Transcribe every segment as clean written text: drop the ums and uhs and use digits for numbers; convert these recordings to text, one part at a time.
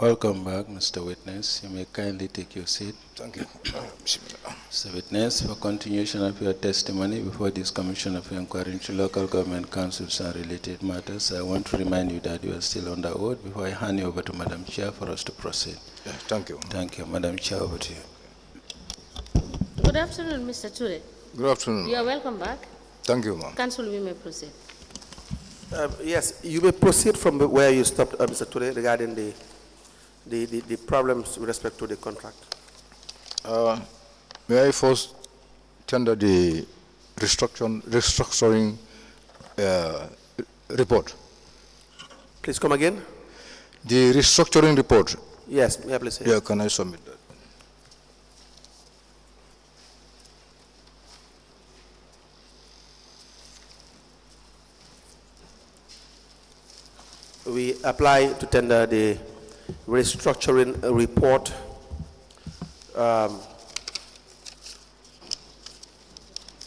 Welcome back, Mr. Witness. You may kindly take your seat. Thank you. Mr. Witness, for continuation of your testimony before this Commission of Inquiry into Local Government Councils and related matters, I want to remind you that you are still under oath before I hand you over to Madam Chair for us to proceed. Yeah, thank you. Thank you. Madam Chair, over to you. Good afternoon, Mr. Touray. Good afternoon. You are welcome back. Thank you, ma'am. Council, we may proceed. Yes, you may proceed from where you stopped, Mr. Touray, regarding the problems with respect to the contract. May I first tender the restructuring report? Please come again. The restructuring report. Yes, may I please say? Yeah, can I submit that? We apply to tender the restructuring report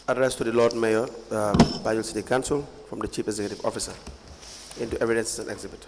addressed to the Lord Mayor, Banjul City Council, from the Chief Executive Officer into evidence and exhibit.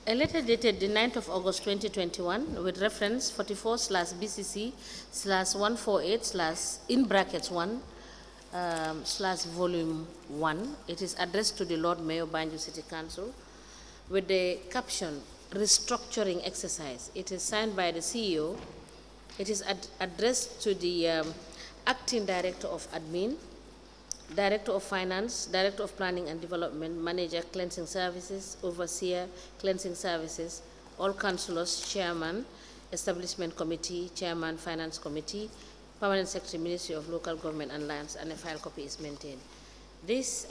A letter dated the 9th of August 2021 with reference 44/BCC/148/(1) It is addressed to the Lord Mayor, Banjul City Council with the caption restructuring exercise. It is signed by the CEO. It is addressed to the Acting Director of Admin, Director of Finance, Director of Planning and Development, Manager, Cleansing Services, Overseer, Cleansing Services, all councillors, Chairman, Establishment Committee, Chairman, Finance Committee, Permanent Secretary, Ministry of Local Government and Lands, and a file copy is maintained. This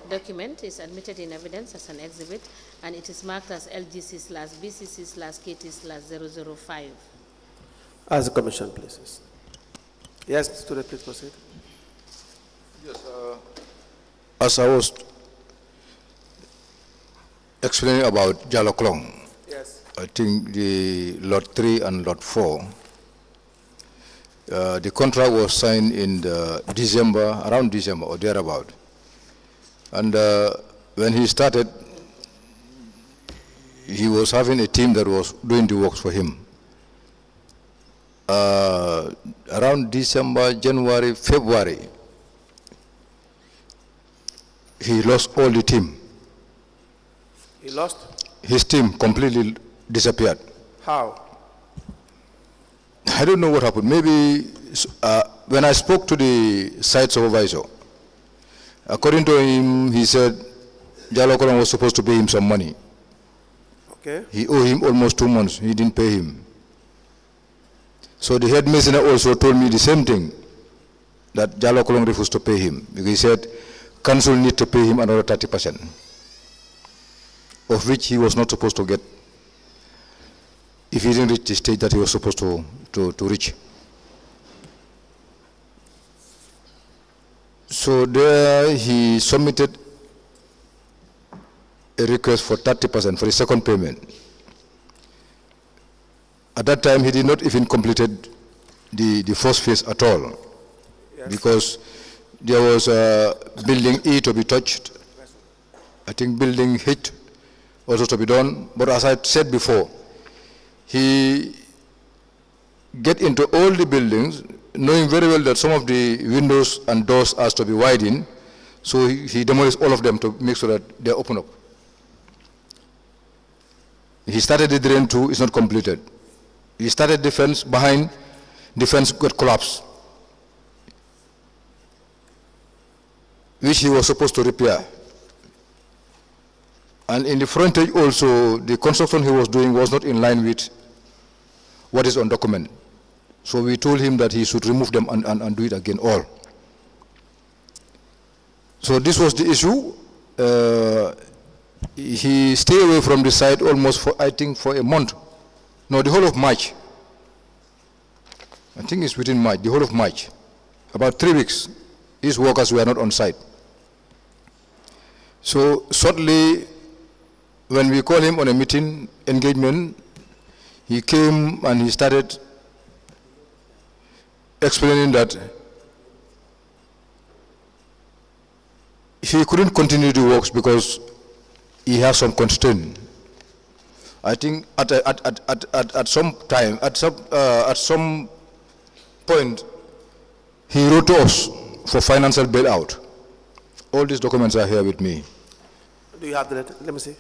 document is admitted in evidence as an exhibit, and it is marked as LGC/BCC/KT/005. As the Commission pleases. Yes, Mr. Touray, please proceed. Yes, as I was explaining about Jaloklong, Yes. I think the Lot 3 and Lot 4, the contract was signed in around December or thereabout. And when he started, he was having a team that was doing the works for him. Around December, January, February, he lost all the team. He lost? His team completely disappeared. How? I don't know what happened. Maybe when I spoke to the site supervisor, according to him, he said Jalokolong was supposed to pay him some money. Okay. He owed him almost 2 months. He didn't pay him. So the head messenger also told me the same thing, that Jalokolong refused to pay him. Because he said council need to pay him another 30%, of which he was not supposed to get if he didn't reach the stage that he was supposed to reach. So there he submitted a request for 30% for the second payment. At that time, he did not even completed the first phase at all, yes, because there was building E to be touched. I think building H also to be done. But as I said before, he get into all the buildings, knowing very well that some of the windows and doors has to be widened. So he demolished all of them to make sure that they open up. He started the drain too, it's not completed. He started the fence behind, the fence got collapsed. which he was supposed to repair. And in the frontage also, the construction he was doing was not in line with what is on document. So we told him that he should remove them and do it again all. So this was the issue. He stayed away from the site almost for, I think, for a month. No, the whole of March. I think it's within March, the whole of March. About 3 weeks, his workers were not on site. So shortly, when we called him on a meeting, engagement, he came and he started explaining that he couldn't continue the works because he has some constraint. I think at some time, at some point, he wrote to us for financial bailout. All these documents are here with me. Do you have the letter? Let me see.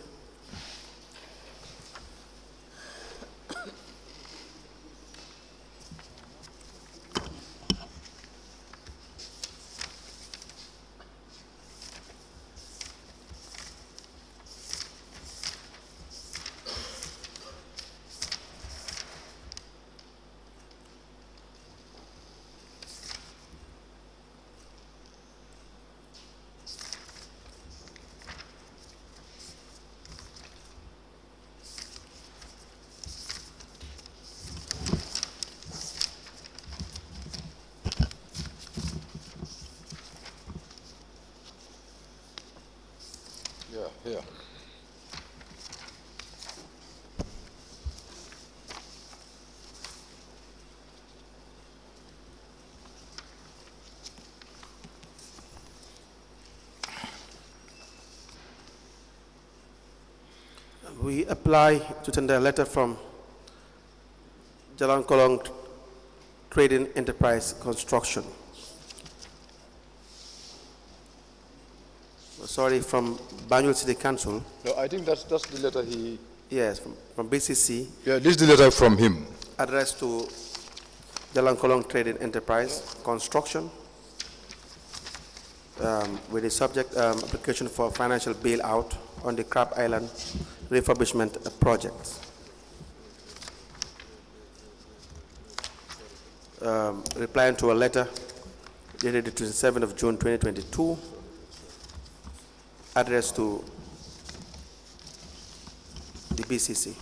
Yeah. We apply to tender a letter from Localgovernment Trading Enterprise Construction. Sorry, from Banjul City Council. No, I think that's the letter he... Yes, from B.C.C. Yeah, this is the letter from him. Addressed to Localgovernment Trading Enterprise Construction with the subject application for financial bailout on the Crab Island refurbishment project. Replying to a letter dated the 27th of June 2022, addressed to the B.C.C.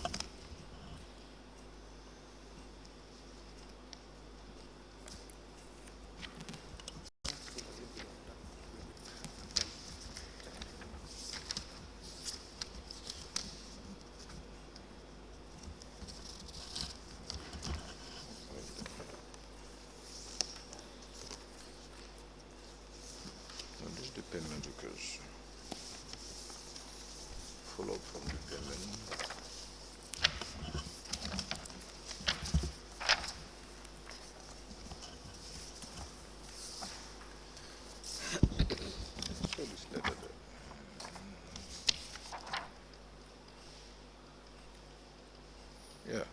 This is the payment because follow from the payment. So this letter there. Yeah.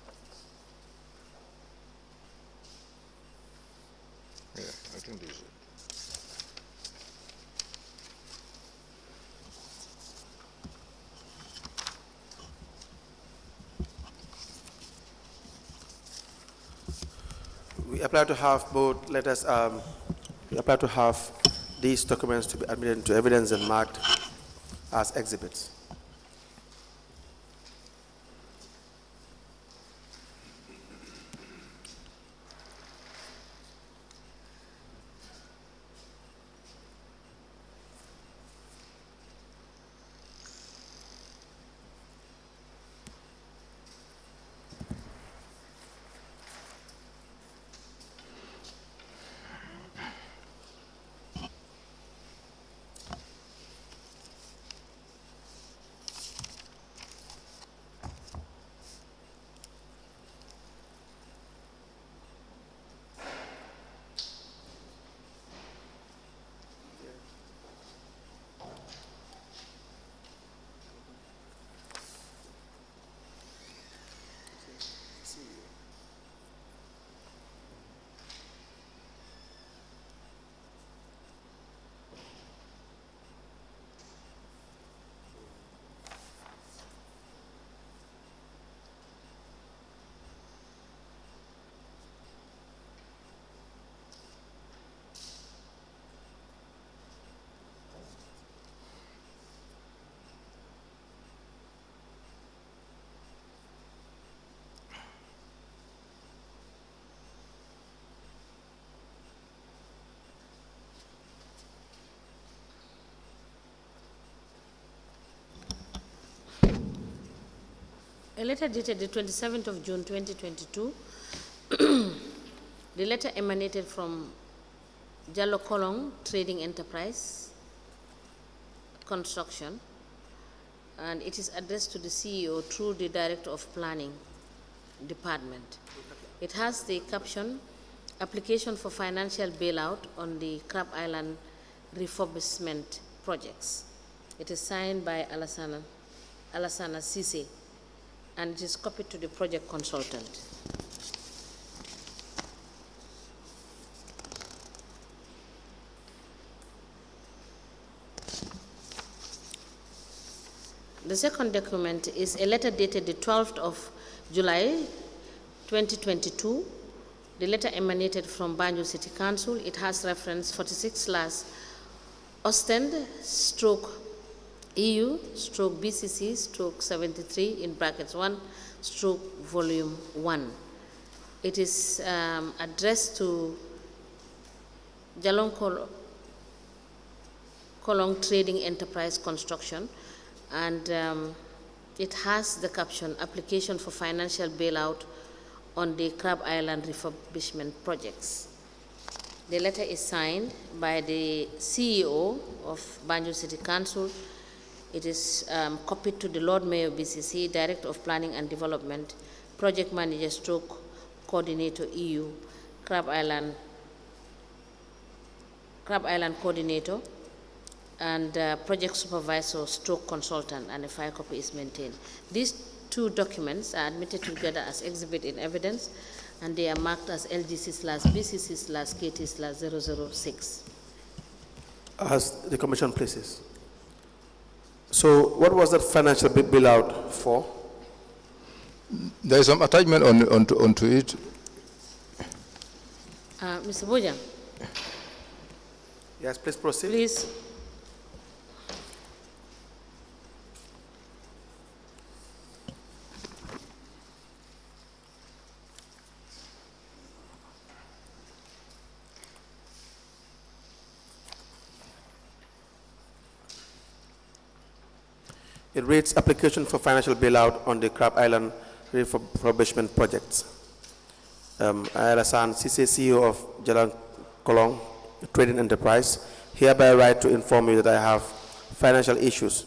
Yeah, I think this is it. We apply to have both letters, we apply to have these documents to be admitted into evidence and marked as exhibits. A letter dated the 27th of June 2022. The letter emanated from Localgovernment Trading Enterprise Construction, and it is addressed to the CEO through the Director of Planning Department. It has the caption, Application for Financial Bailout on the Crab Island Refurbishment Projects. It is signed by Alassana Cisse, and it is copied to the project consultant. The second document is a letter dated the 12th of July 2022. The letter emanated from Banjul City Council. It has reference 46/Ostend/EU/B.C.C/73 in brackets 1/volume 1. It is addressed to Localgovernment Trading Enterprise Construction, and it has the caption, Application for Financial Bailout on the Crab Island Refurbishment Projects. The letter is signed by the CEO of Banjul City Council. It is copied to the Lord Mayor B.C.C, Director of Planning and Development, Project Manager stroke Coordinator EU, Crab Island Coordinator, and project supervisor stroke consultant, and a file copy is maintained. These two documents are admitted together as exhibit in evidence, and they are marked as LGC/BCC/KT/006. As the Commission places. So what was that financial bailout for? There is some attachment onto it. Mr. Bojang, Yes, please proceed. please. It reads, application for financial bailout on the Crab Island refurbishment projects. Alassana Cisse, CEO of Localgovernment Trading Enterprise, hereby write to inform you that I have financial issues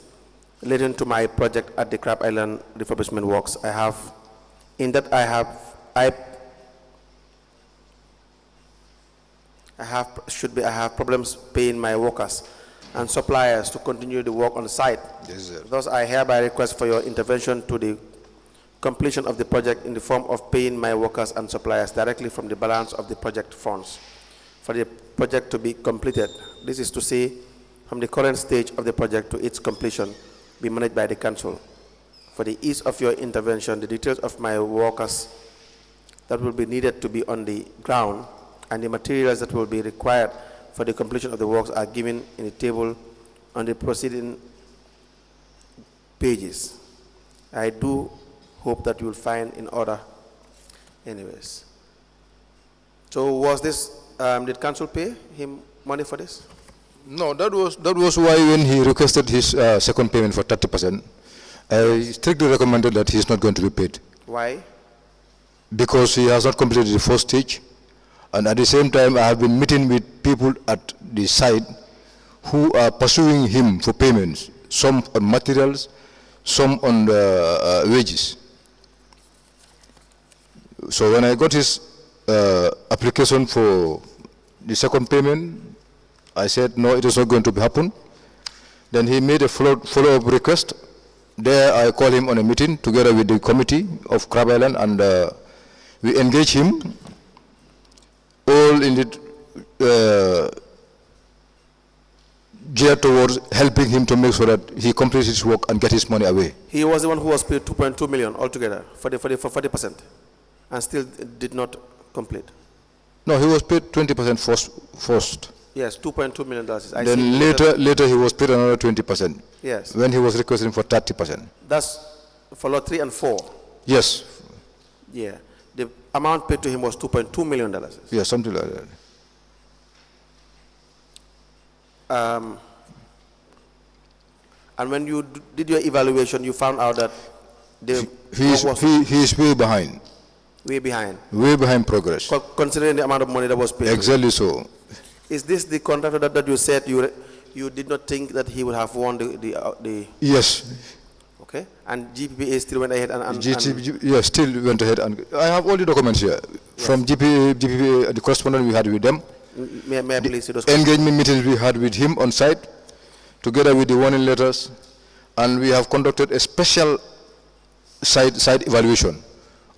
relating to my project at the Crab Island refurbishment works. I have problems paying my workers and suppliers to continue the work on site. Yes, sir. Thus, I hereby request for your intervention to the completion of the project in the form of paying my workers and suppliers directly from the balance of the project funds for the project to be completed. This is to say, from the current stage of the project to its completion, be managed by the Council. For the ease of your intervention, the details of my workers that will be needed to be on the ground and the materials that will be required for the completion of the works are given in a table on the preceding pages. I do hope that you will find in order anyways. So was this, did Council pay him money for this? No, that was why when he requested his second payment for 30%, I strictly recommended that he is not going to be paid. Why? Because he has not completed the first stage, and at the same time I have been meeting with people at the site who are pursuing him for payments, some on materials, some on the wages. So when I got his application for the second payment, I said no, it is not going to happen. Then he made a follow-up request. There I called him on a meeting together with the committee of Crab Island, and we engaged him all in the geared towards helping him to make sure that he completes his work and get his money away. He was the one who was paid 2.2 million altogether for 40%, and still did not complete. No, he was paid 20% first. Yes, $2.2 million. Then later he was paid another 20%. Yes. When he was requesting for 30%. That's for lot 3 and 4. Yes. Yeah. The amount paid to him was $2.2 million. Yes, something like that. And when you did your evaluation, you found out that The He is way behind. way behind. Way behind progress. Considering the amount of money that was paid. Exactly so. Is this the contractor that you said you did not think that he would have won the Yes. okay? And GPPA still went ahead and Yes, still went ahead. And I have all the documents here. From GPPA, the correspondence we had with them. May I please see those Engagement meetings we had with him on site, together with the warning letters. And we have conducted a special site evaluation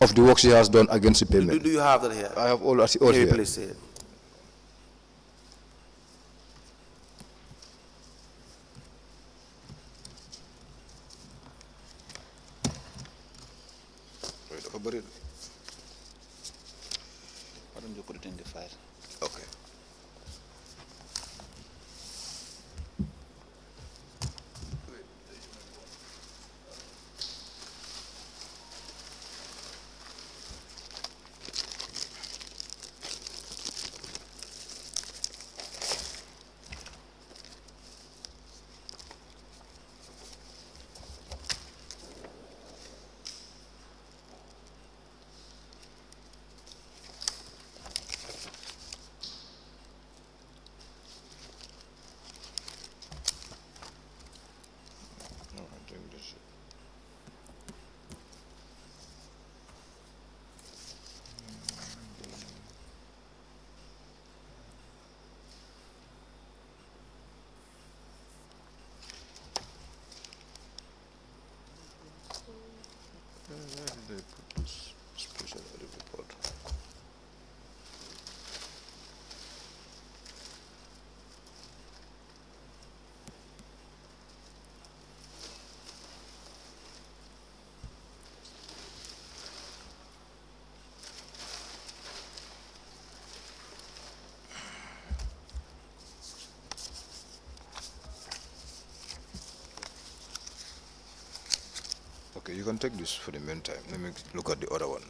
of the works he has done against the payment. Do you have that here? I have all May here. please see it. Why don't you put it in the file? Okay. Okay, you can take this for the meantime. Let me look at the other one.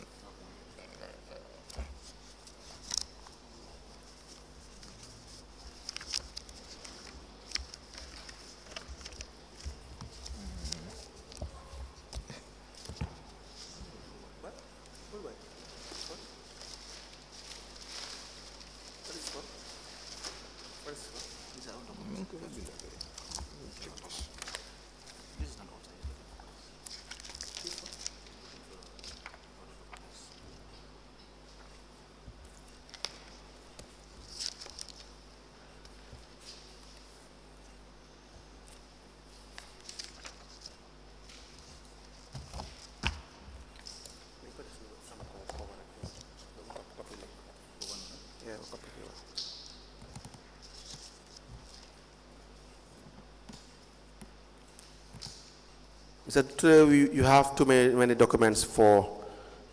Mr. Touray, you have too many documents for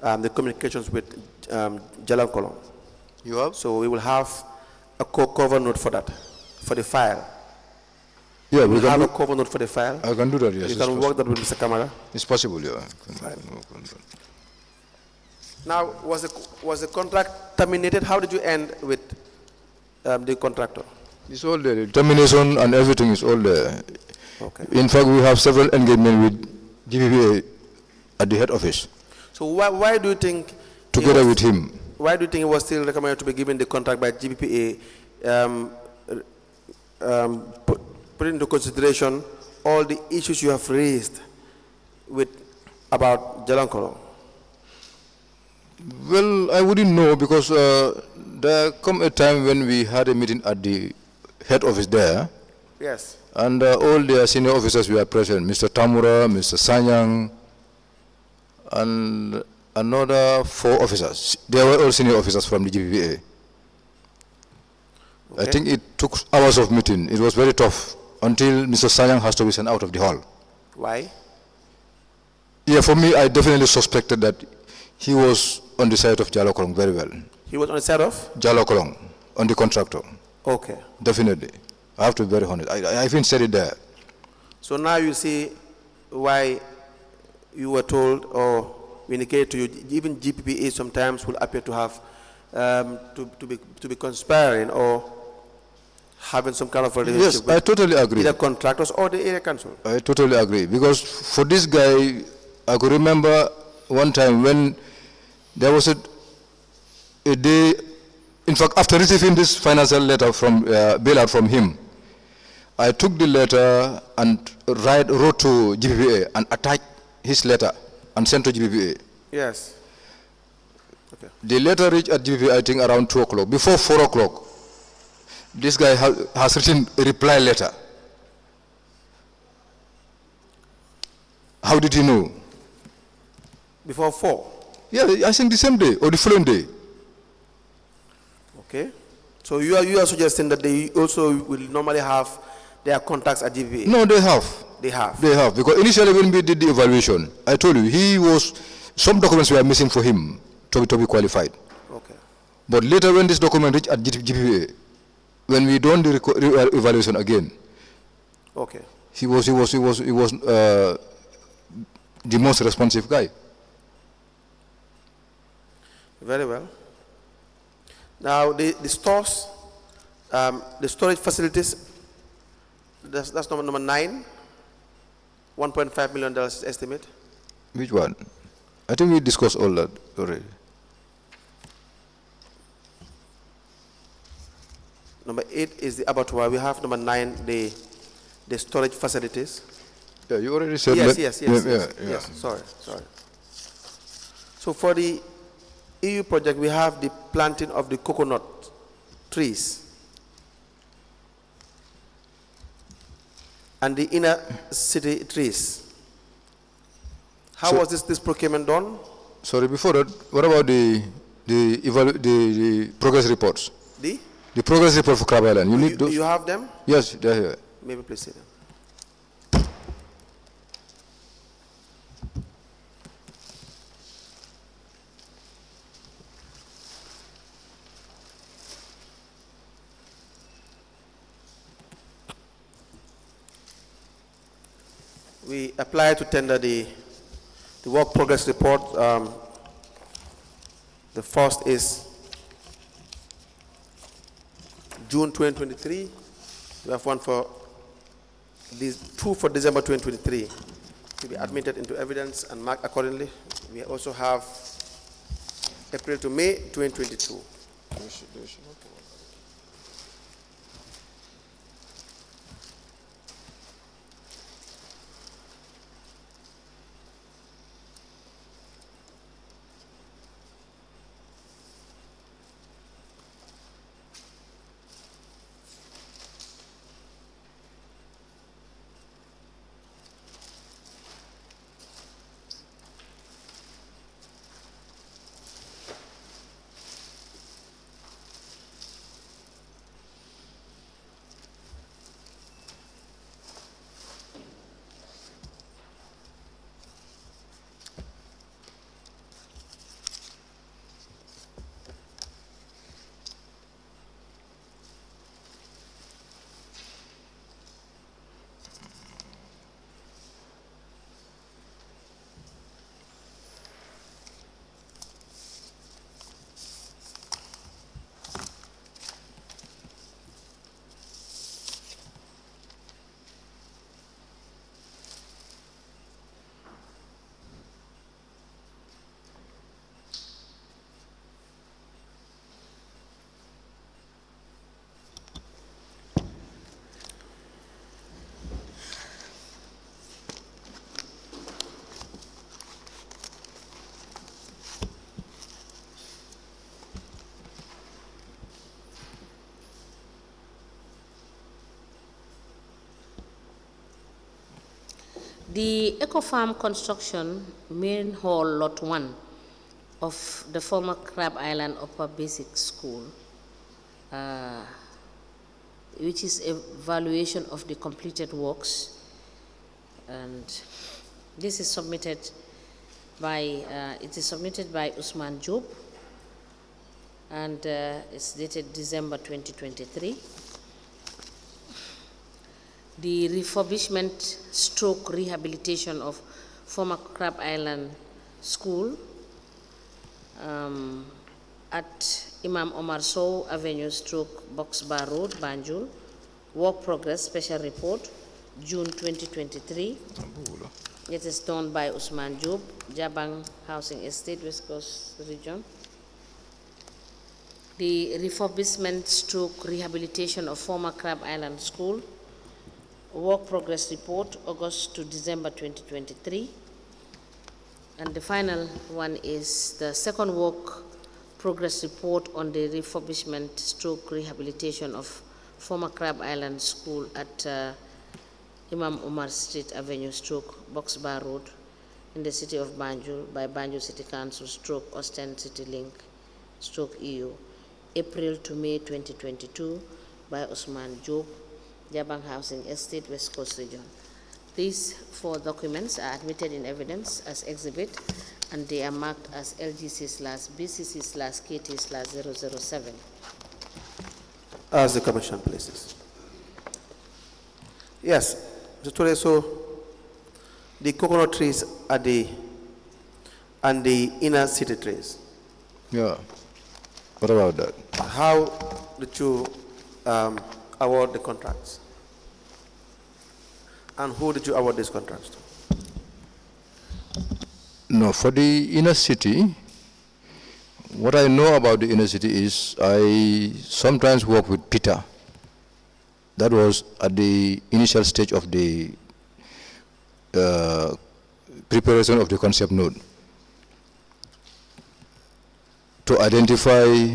the communications with Jalankolong. You have? So we will have a cover note for that, for the file. Yeah, We we can have a do, cover note for the file. I can do that, yes. You it's can work that with Mr. Kamara. It's possible, yeah. Now, was the contract terminated? How did you end with the contractor? It's all there. The termination and everything is all there. Okay. In fact, we have several engagements with GPPA at the head office, So why do you think together with him. Why do you think it was still recommended to be given the contract by GPPA, put into consideration all the issues you have raised about Jalankolong? Well, I wouldn't know because there come a time when we had a meeting at the head office there, Yes. and all the senior officers were present, Mr. Tamura, Mr. Sanyang, and another 4 officers. They were all senior officers from the GPPA. I Okay. think it took hours of meeting. It was very tough until Mr. Sanyang has to be sent out of the hall. Why? Yeah, for me, I definitely suspected that he was on the side of Jalokolong very well. He was on the side of? Jalokolong, on the contractor, Okay. definitely. I have to be very honest. I even said it there. So now you see why you were told or indicated to you, even GPPA sometimes will appear to have, to be conspiring or having some kind of relationship Yes, I with totally agree. either contractors or the area council. I totally agree. Because for this guy, I could remember one time when there was a day, in fact, after receiving this financial letter from bailout from him, I took the letter and wrote to GPPA and attached his letter and sent to GPPA. Yes. Okay. The letter reached at GPPA, I think, around 2 o'clock. Before 4 o'clock, this guy has written a reply letter. How did he know? Before 4? Yeah, I think the same day or the following day. Okay. So you are suggesting that they also will normally have their contacts at GPA? No, they have. They have? They have. Because initially when we did the evaluation, I told you, some documents were missing for him to be qualified. Okay. But later when this document reached at GPA, when we done the evaluation again, okay, he was the most responsive guy. Very well. Now the stores, the storage facilities, that's number 9, $1.5 million estimate. Which one? I think we discussed all that already. Number 8 is the abattoir. We have number 9, the storage facilities. Yeah, you already said yes, that. Yes. Sorry. So for the EU project, we have the planting of the coconut trees and the inner city trees. How was this procurement done? Sorry, before that, what about the progress reports? The progress report for Crab Island. You need those? You have them? Yes, they're here. Maybe please see them. We apply to tender the work progress report. The first is June 2023. We have one for these 2 for December 2023 to be admitted into evidence and marked accordingly. We also have April to May 2022. The Eco Farm construction main hall lot 1 of the former Crab Island Upper Basic School, which is a valuation of the completed works, and this is submitted by Usman Job, and it's dated December 2023. The refurbishment stroke rehabilitation of former Crab Island School at Imam Omar Sow Avenue stroke Box Bar Road, Banjul. Work progress special report, June 2023. It is done by Usman Job, Jabang Housing Estate, West Coast Region. The refurbishment stroke rehabilitation of former Crab Island School, work progress report, August to December 2023. And the final one is the second work progress report on the refurbishment stroke rehabilitation of former Crab Island School at Imam Omar Street Avenue stroke Box Bar Road in the city of Banjul by Banjul City Council stroke Austin City Link stroke EU, April to May 2022 by Usman Job, Jabang Housing Estate, West Coast Region. These 4 documents are admitted in evidence as exhibit and they are marked as LGC/BCC/KT/007. As the Commission places. Yes, Mr. Touray, so the coconut trees are and the inner city trees. Yeah. What about that? How did you award the contracts? And who did you award these contracts to? No, for the inner city, what I know about the inner city is I sometimes work with Peter. That was at the initial stage of the preparation of the concept note to identify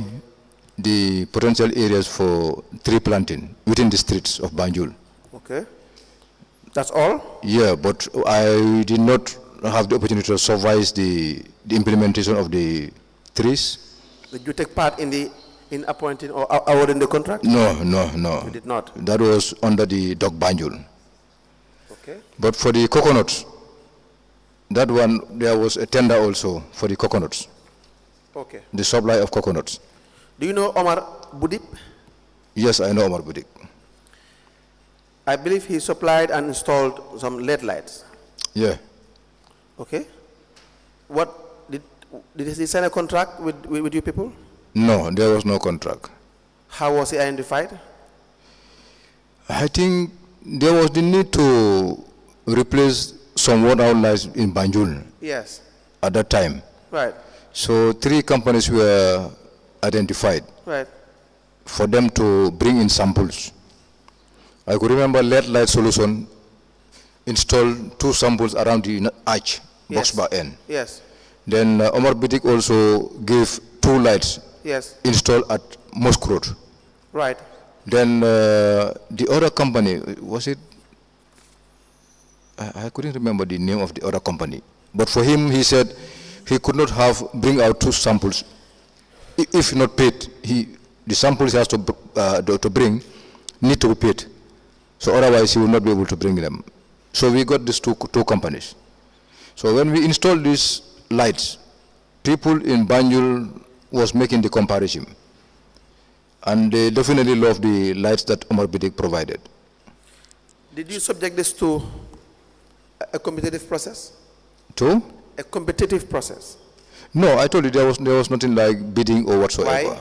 the potential areas for tree planting within the streets of Banjul. Okay. That's all? Yeah, but I did not have the opportunity to supervise the implementation of the trees. Did you take part in appointing or awarding the contract? No. You did not? That was under the Doc Banjul. Okay. But for the coconuts, that one, there was a tender also for the coconuts. Okay. The supply of coconuts. Do you know Omar Budip? Yes, I know Omar Budik. I believe he supplied and installed some LED lights. Yeah. Okay. What did he sign a contract with you people? No, there was no contract. How was he identified? I think there was the need to replace some worn-out lights in Banjul. Yes. At that time. Right. So 3 companies were identified. Right. For them to bring in samples. I could remember LED Light Solution installed 2 samples around the arch, box bar end. Yes. Then Omar Bidik also gave 2 lights installed at Mosque Road. Right. Then the other company, was it? I couldn't remember the name of the other company. But for him, he said he could not bring out 2 samples. If not paid, the samples he has to bring need to be paid. So otherwise he will not be able to bring them. So we got these two companies. So when we installed these lights, people in Banjul was making the comparison. And they definitely loved the lights that Omar Bidik provided. Did you subject this to a competitive process? To? A competitive process. No, I told you there was nothing like bidding or whatsoever. Why?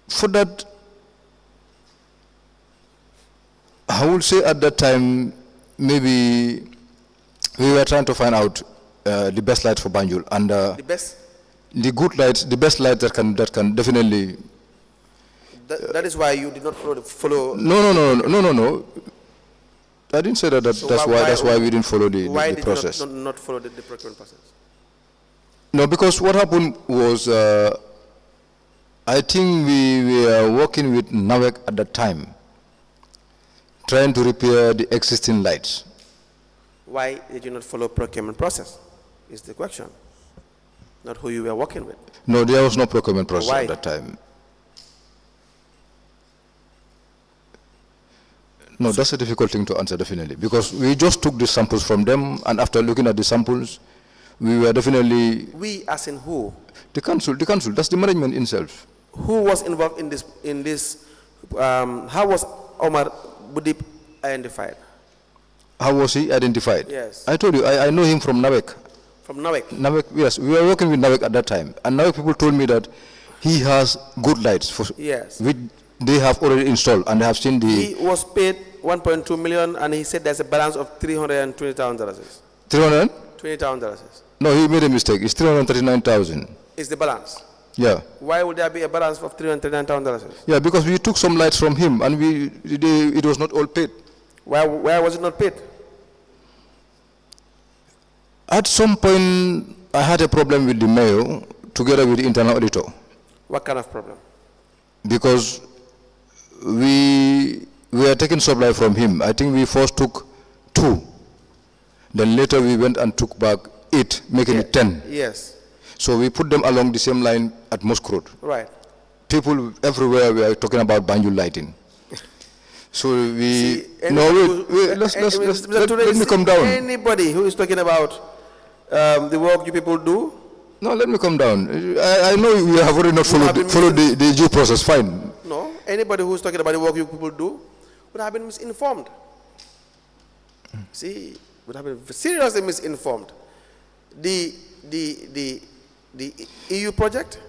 For that, I would say at that time, maybe we were trying to find out the best light for Banjul and the best? The good lights, the best light that can definitely. That is why you did not follow. No. I didn't say that. So that's why we didn't follow the process. Why did you not follow the procurement process? No, because what happened was, I think we were working with NAWEC at that time, trying to repair the existing lights. Why did you not follow procurement process? Is the question. Not who you were working with. No, there was no procurement process Why? at that time. No, that's a difficult thing to answer, definitely, because we just took the samples from them, and after looking at the samples, we were definitely... We as in who? The council, that's the management itself. Who was involved in this, how was Omar Budip identified? How was he identified? Yes. I told you, I know him from NAWEC. From NAWEC? NAWEC, yes, we were working with NAWEC at that time, and NAWEC people told me that he has good lights, yes, which they have already installed, and they have seen the... He was paid 1.2 million, and he said there's a balance of $320,000. 300? $20,000 No, he made a mistake. It's 339,000. is the balance. Yeah. Why would there be a balance of $339,000? Yeah, because we took some lights from him and it was not all paid. Why was it not paid? At some point, I had a problem with the mayor together with the internal auditor What kind of problem? because we were taking supply from him. I think we first took 2. Then later we went and took back 8, making it 10. Yes. So we put them along the same line at Mosque Road. Right. People everywhere were talking about Banjul lighting. So we, See, let me come down. Anybody who is talking about the work you people do, No, let me come down. I know we have already not followed the due process, fine. no, anybody who is talking about the work you people do would have been misinformed. See, would have been seriously misinformed. The EU project,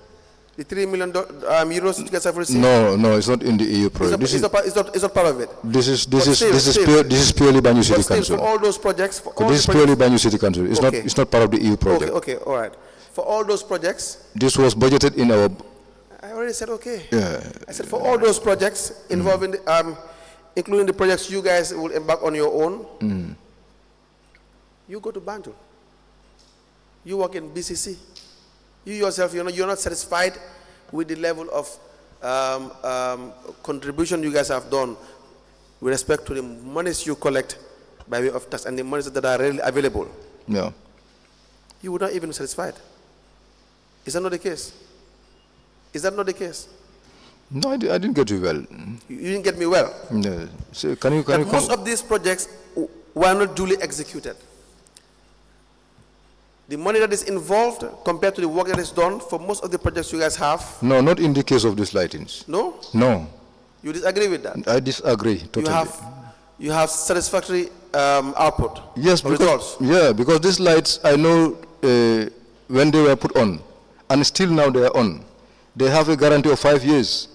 the $3 million euros you guys have received. No, it's not in the EU project. It's not part of it. This is purely Banjul City But still, Council. for all those projects, for all This is the purely Banjul City Council. It's not part of the EU project. Okay, all right. For all those projects, This was budgeted in our. I already said okay. Yeah. I said for all those projects involving, including the projects you guys will embark on your own, you go to Banjul. You work in B.C.C. You yourself, you're not satisfied with the level of contribution you guys have done with respect to the monies you collect by way of tax and the monies that are readily available. Yeah. You would not even be satisfied. Is that not the case? Is that not the case? No, I didn't get you well. You didn't get me well. No. So can you Most of these projects were not duly executed. The money that is involved compared to the work that is done for most of the projects you guys have. No, not in the case of these lightings. No? No. You disagree with that? I disagree totally. You have satisfactory output. Yes, results. because these lights, I know when they were put on, and still now they are on. They have a guarantee of 5 years.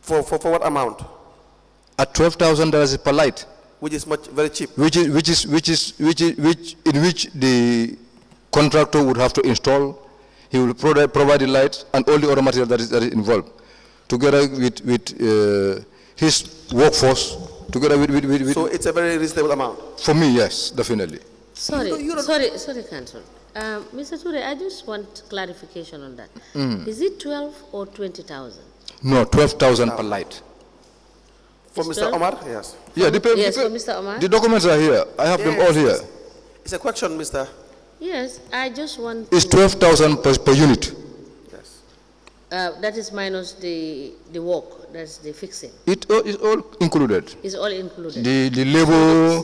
For what amount? At $12,000 per light. Which is very cheap. In which the contractor would have to install. He will provide the lights and all the other material that is involved, together with his workforce, together with. So it's a very reasonable amount. For me, yes, definitely. Sorry, Council. Mr. Touray, I just want clarification on that. Is it 12 or 20,000? No, 12,000 per light. For Mr. Omar, yes. Yeah, for Mr. Omar? the documents are here. I have them all here. It's a question, Mr. Yes, I just want. It's 12,000 per unit. Yes. That is minus the work, that's the fixing. It is all included. It's all included. The labor,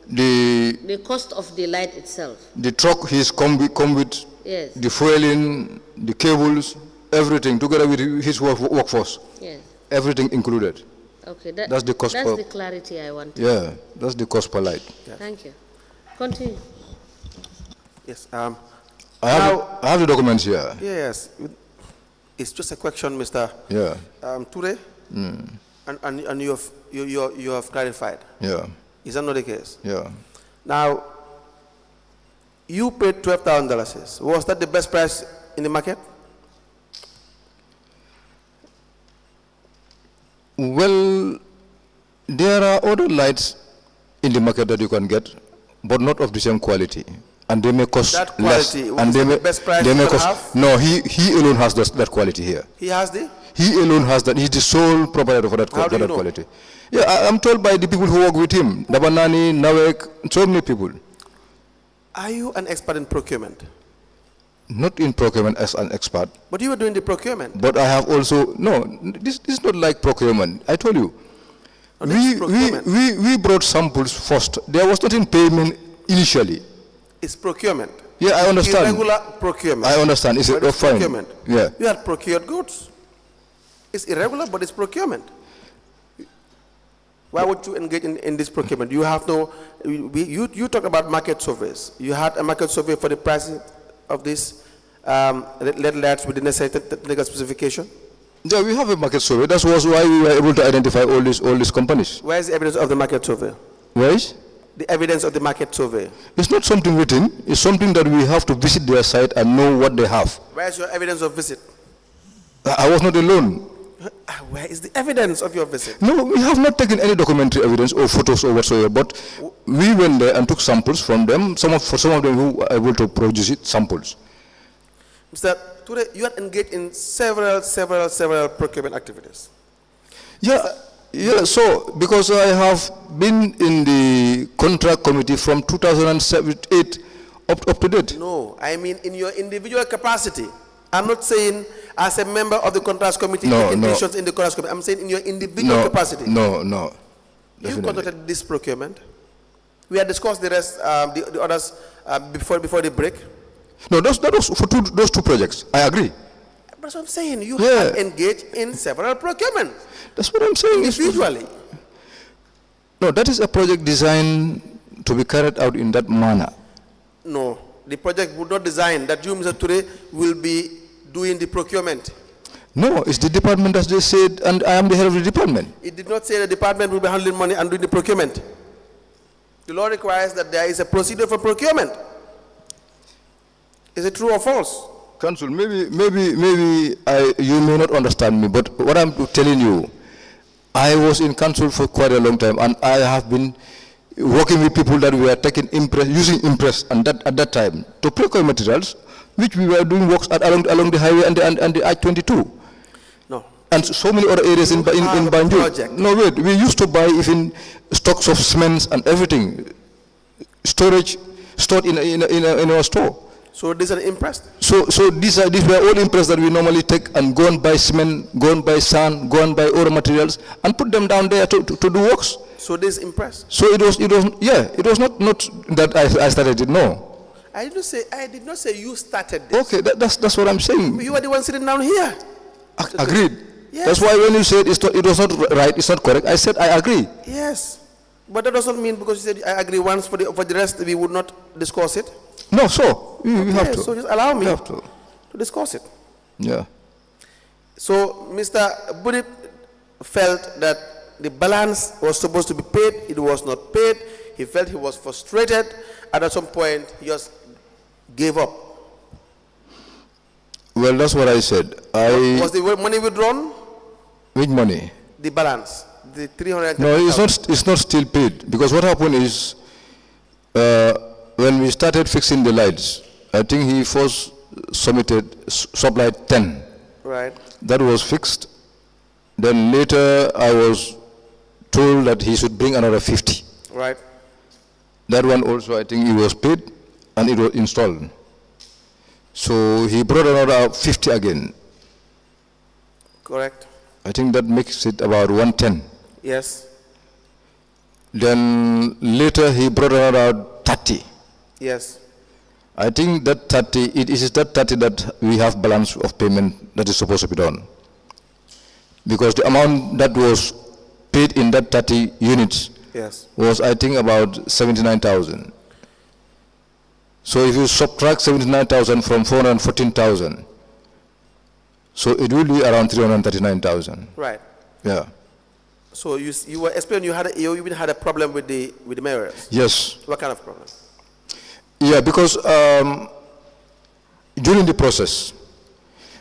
The cost of the light itself. the truck he's come with, Yes. the fueling, the cables, everything, together with his workforce. Yes. Everything included. Okay, That's the cost That's per- the clarity I want. Yeah, that's the cost per light. Thank you. Continue. Yes. I have the documents here. Yes. It's just a question, Mr. Yeah, Touray, and you have clarified. yeah, Is that not the case? yeah. Now, you paid $12,000. Was that the best price in the market? Well, there are other lights in the market that you can get, but not of the same quality. And they may cost That less. quality, And is they that may, the best price they you may can cost. have? No, he alone has that quality here. He has the? He alone has that. He's the sole proprietor for that, How do you know? quality. Yeah, I'm told by the people who work with him, Dabanani, Nawek, so many people. Are you an expert in procurement? Not in procurement as an expert, But you were doing the procurement. but I have also, no, this is not like procurement. I told you. No, this is procurement. We brought samples first. There was not in payment initially. It's procurement. Yeah, I understand. Irregular procurement. I understand. It's But it's fine. procurement. Yeah. You had procured goods. It's irregular, but it's procurement. Why would you engage in this procurement? You have no, you talk about market surveys. You had a market survey for the price of this LED lights with the necessary technical specification? Yeah, we have a market survey. That was why we were able to identify all these companies. Where is the evidence of the market survey? Where is? The evidence of the market survey. It's not something written. It's something that we have to visit their site and know what they have. Where is your evidence of visit? I was not alone. Where is the evidence of your visit? No, we have not taken any documentary evidence or photos or whatsoever, but we went there and took samples from them. For some of them who were able to produce samples. Mr. Touray, you are engaged in several procurement activities. Yeah, so because I have been in the contract committee from 2008 up to date. No, I mean in your individual capacity. I'm not saying as a member of the contracts committee, in the contracts committee. I'm saying in your individual capacity. No. You conducted this procurement. We had discussed the rest, the others before the break. No, that was for those two projects. I agree. That's what I'm saying. You have engaged in several procurement. That's what I'm saying. Individually. No, that is a project designed to be carried out in that manner. No, the project would not design that you, Mr. Touray, will be doing the procurement. No, it's the department as they said, and I am the head of the department. It did not say the department will be handling money and doing the procurement. The law requires that there is a procedure for procurement. Is it true or false? Council, maybe you may not understand me, but what I'm telling you, I was in council for quite a long time, and I have been working with people that were taking using Impress and at that time to procure materials, which we were doing works along the highway and the I-22. No. And so many other areas in Banjul. No, wait, we used to buy even stocks of cements and everything, stored in our store. So these are Impress? So these were all Impress that we normally take and go and buy cement, go and buy sand, go and buy other materials and put them down there to do works. So this Impress? So it was not that I started it, no. I did not say you started this. Okay, that's what I'm saying. You are the one sitting down here. Agreed. Yes. That's why when you said it was not right, it's not correct, I said I agree. Yes. But that doesn't mean because you said I agree once, for the rest we would not discuss it. No, so we have to. So just allow me to discuss it. Yeah. So Mr. Budip felt that the balance was supposed to be paid. It was not paid. He felt he was frustrated. And at some point, he just gave up. Well, that's what I said. Was the money withdrawn? Which money? The balance. The 300. No, it's not still paid. Because what happened is, when we started fixing the lights, I think he first submitted sublight 10. Right. That was fixed. Then later I was told that he should bring another 50. Right. That one also, I think, it was paid and it was installed. So he brought another 50 again. Correct. I think that makes it about 110. Yes. Then later he brought another 30. Yes. I think that 30, it is that 30 that we have balance of payment that is supposed to be done. Because the amount that was paid in that 30 units was, I think, about 79,000. So if you subtract 79,000 from 414,000, so it will be around 339,000. Right. Yeah. So you were explaining you even had a problem with the mayors. Yes. What kind of problem? Yeah, because during the process,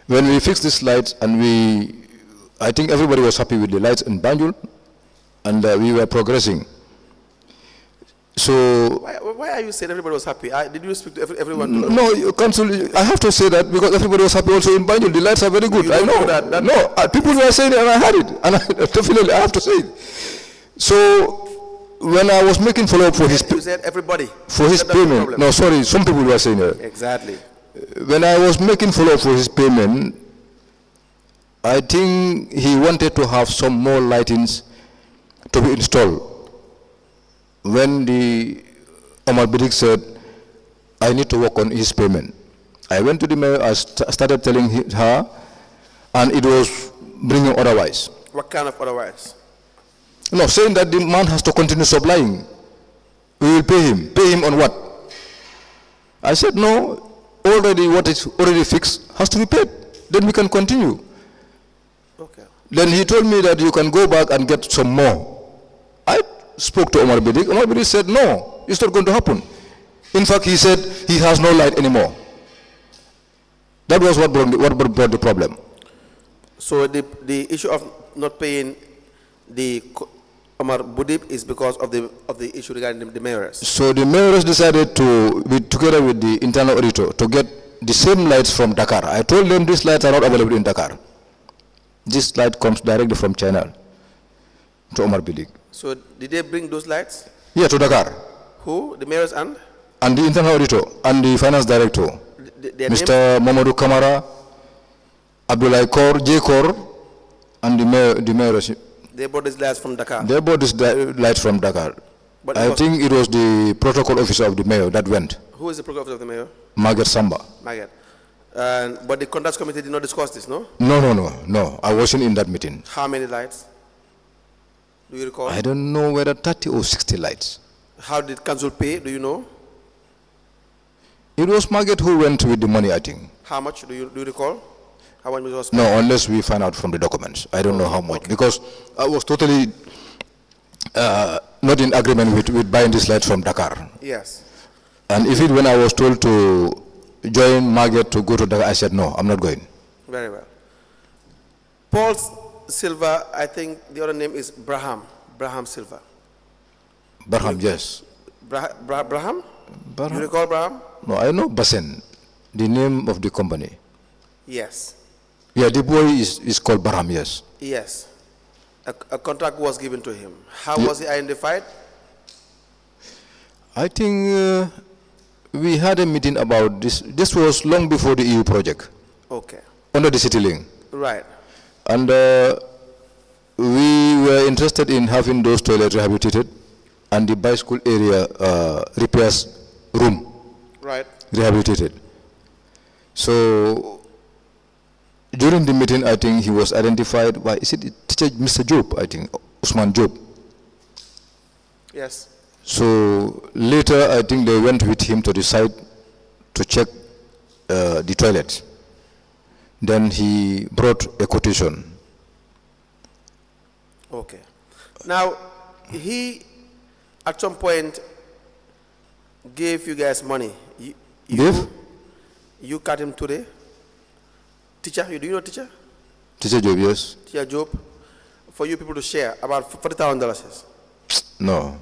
when we fixed these lights and I think everybody was happy with the lights in Banjul, and we were progressing. So why are you saying everybody was happy? Did you speak to everyone? No, Council, I have to say that because everybody was happy also in Banjul. The lights are very good. I know. No, people were saying it and I heard it. And definitely I have to say it. So when I was making follow-up for his... You said everybody. For his payment. No, sorry, some people were saying that. Exactly. When I was making follow-up for his payment, I think he wanted to have some more lightings to be installed. When the Omar Bidik said, I need to work on his payment. I went to the mayor, I started telling her, and it was bringing otherwise. What kind of otherwise? No, saying that the man has to continue supplying. We will pay him. Pay him on what? I said, no, already what is already fixed has to be paid. Then we can continue. Okay. Then he told me that you can go back and get some more. I spoke to Omar Bidik. Omar Bidik said, no, it's not going to happen. In fact, he said he has no light anymore. That was what brought the problem. So the issue of not paying the Omar Budib is because of the issue regarding the mayors. So the mayors decided to, together with the internal auditor, to get the same lights from Dakar. I told them these lights are not available in Dakar. This light comes directly from China to Omar Bilik. So did they bring those lights? Yeah, to Dakar. Who? The mayors and? And the internal auditor and the finance director, Their Mr. Mamadou Kamara, Abdullah Kor, J. Kor, and the mayors. They bought these lights from Dakar. They bought these lights from Dakar. But I think it was the protocol officer of the mayor that went. Who is the protocol officer of the mayor? Margaret Samba. Margaret. But the contracts committee did not discuss this, no? No. I wasn't in that meeting. How many lights? Do you recall? I don't know whether 30 or 60 lights. How did council pay? Do you know? It was Margaret who went with the money, I think. How much? Do you recall? How much was spent? No, unless we find out from the documents. I don't know how much. Because I was totally not in agreement with buying this light from Dakar. Yes. And even when I was told to join Margaret to go to Dakar, I said, no, I'm not going. Very well. Paul Silva, I think the other name is Braham Silva. Barham, yes. Braham? Barham? You recall Braham? No, I know Basen, the name of the company. Yes. Yeah, the boy is called Barham, yes. Yes. A contract was given to him. How was he identified? I think we had a meeting about this. This was long before the EU project. Okay. Under the city link. Right. And we were interested in having those toilets rehabilitated and the bicycle area repairs room Right. rehabilitated. So during the meeting, I think he was identified by, is it teacher Mr. Job, I think, Usman Job. Yes. So later, I think they went with him to the site to check the toilet. Then he brought a quotation. Okay. Now, he at some point gave you guys money. Gave? You Katim Touray? Teacher, do you know teacher? Teacher Job, yes. Teacher Job, for you people to share about $40,000. No.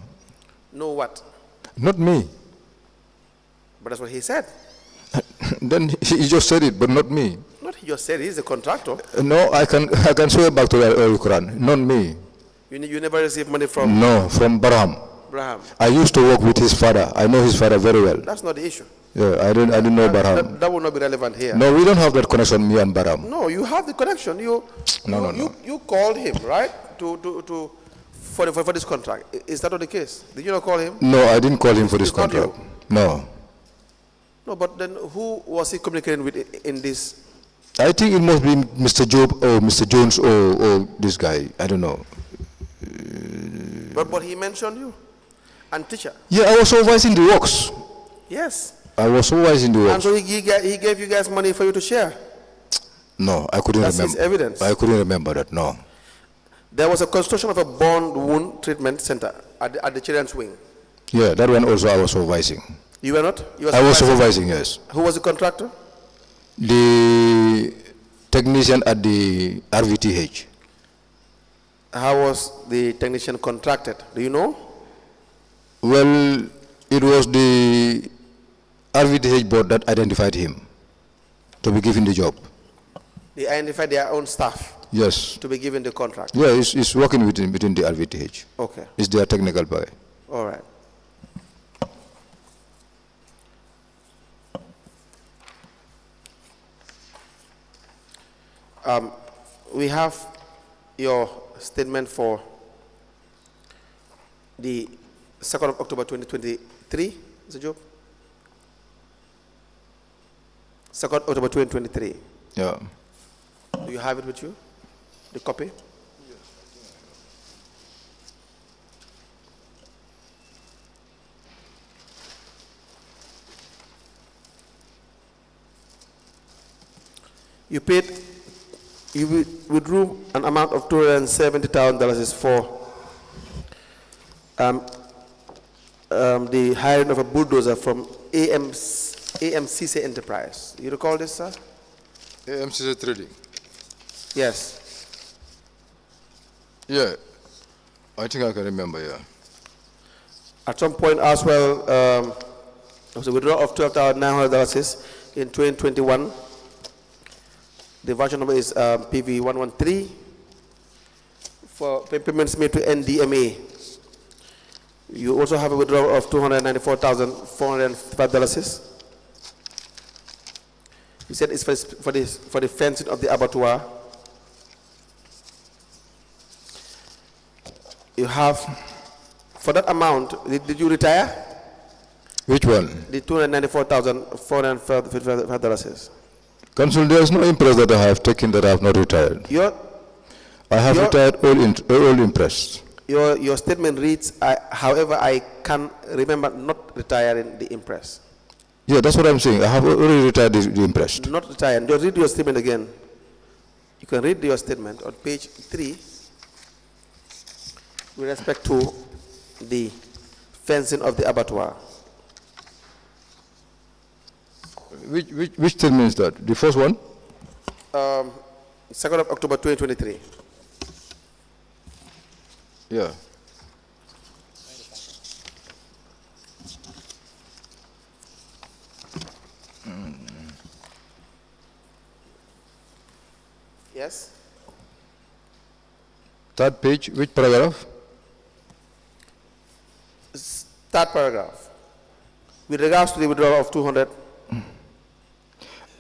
No what? Not me. But that's what he said. Then he just said it, but not me. Not he just said, he's a contractor. No, I can swear back to the Quran. Not me. You never received money from No, from Barham. Abraham. I used to work with his father. I know his father very well. That's not the issue. Yeah, I didn't know Barham. That will not be relevant here. No, we don't have that connection, me and Barham. No, you have the connection. You called him, right? For this contract. Is that not the case? Did you not call him? No, I didn't call him for this It's not contract. you. No. No, but then who was he communicating with in this? I think it must be Mr. Job or Mr. Jones or this guy. I don't know. But he mentioned you. And teacher. Yeah, I was supervising the works. Yes. I was supervising the And works. so he gave you guys money for you to share. No, I couldn't That's remember. his evidence. I couldn't remember that, no. There was a construction of a burn wound treatment center at the children's wing. Yeah, that one also I was supervising. You were not? You were I was supervising? supervising, yes. Who was the contractor? The technician at the RVTH. How was the technician contracted? Do you know? Well, it was the RVTH board that identified him to be given the job. They identified their own staff Yes. to be given the contract. Yeah, it's working within the RVTH. Okay. It's their technical guy. All right. We have your statement for the 2nd of October 2023, Mr. Job? 2nd October 2023. Yeah. Do you have it with you? The copy? You paid You withdrew an amount of $270,000 for the hiring of a bulldozer from AMCC Enterprise. You recall this, sir? AMCC Trading. Yes. Yeah, I think I can remember, yeah. At some point as well, there was a withdrawal of $12,900 in 2021. The version number is PV113 for payments made to NDMA. You also have a withdrawal of $294,405. You said it's for the fencing of the abattoir. You have, for that amount, did you retire? Which one? The $294,405. Council, there is no impress that I have taken that I have not retired. I have retired all impressed. Your statement reads, however, I can remember not retiring the impress. Yeah, that's what I'm saying. I have already retired the impressed. Not retired. Just read your statement again. You can read your statement on page 3 with respect to the fencing of the abattoir. Which statement is that? The first one? 2nd of October 2023. Yeah. Yes? Third page, which paragraph? Third paragraph. With regards to the withdrawal of 200.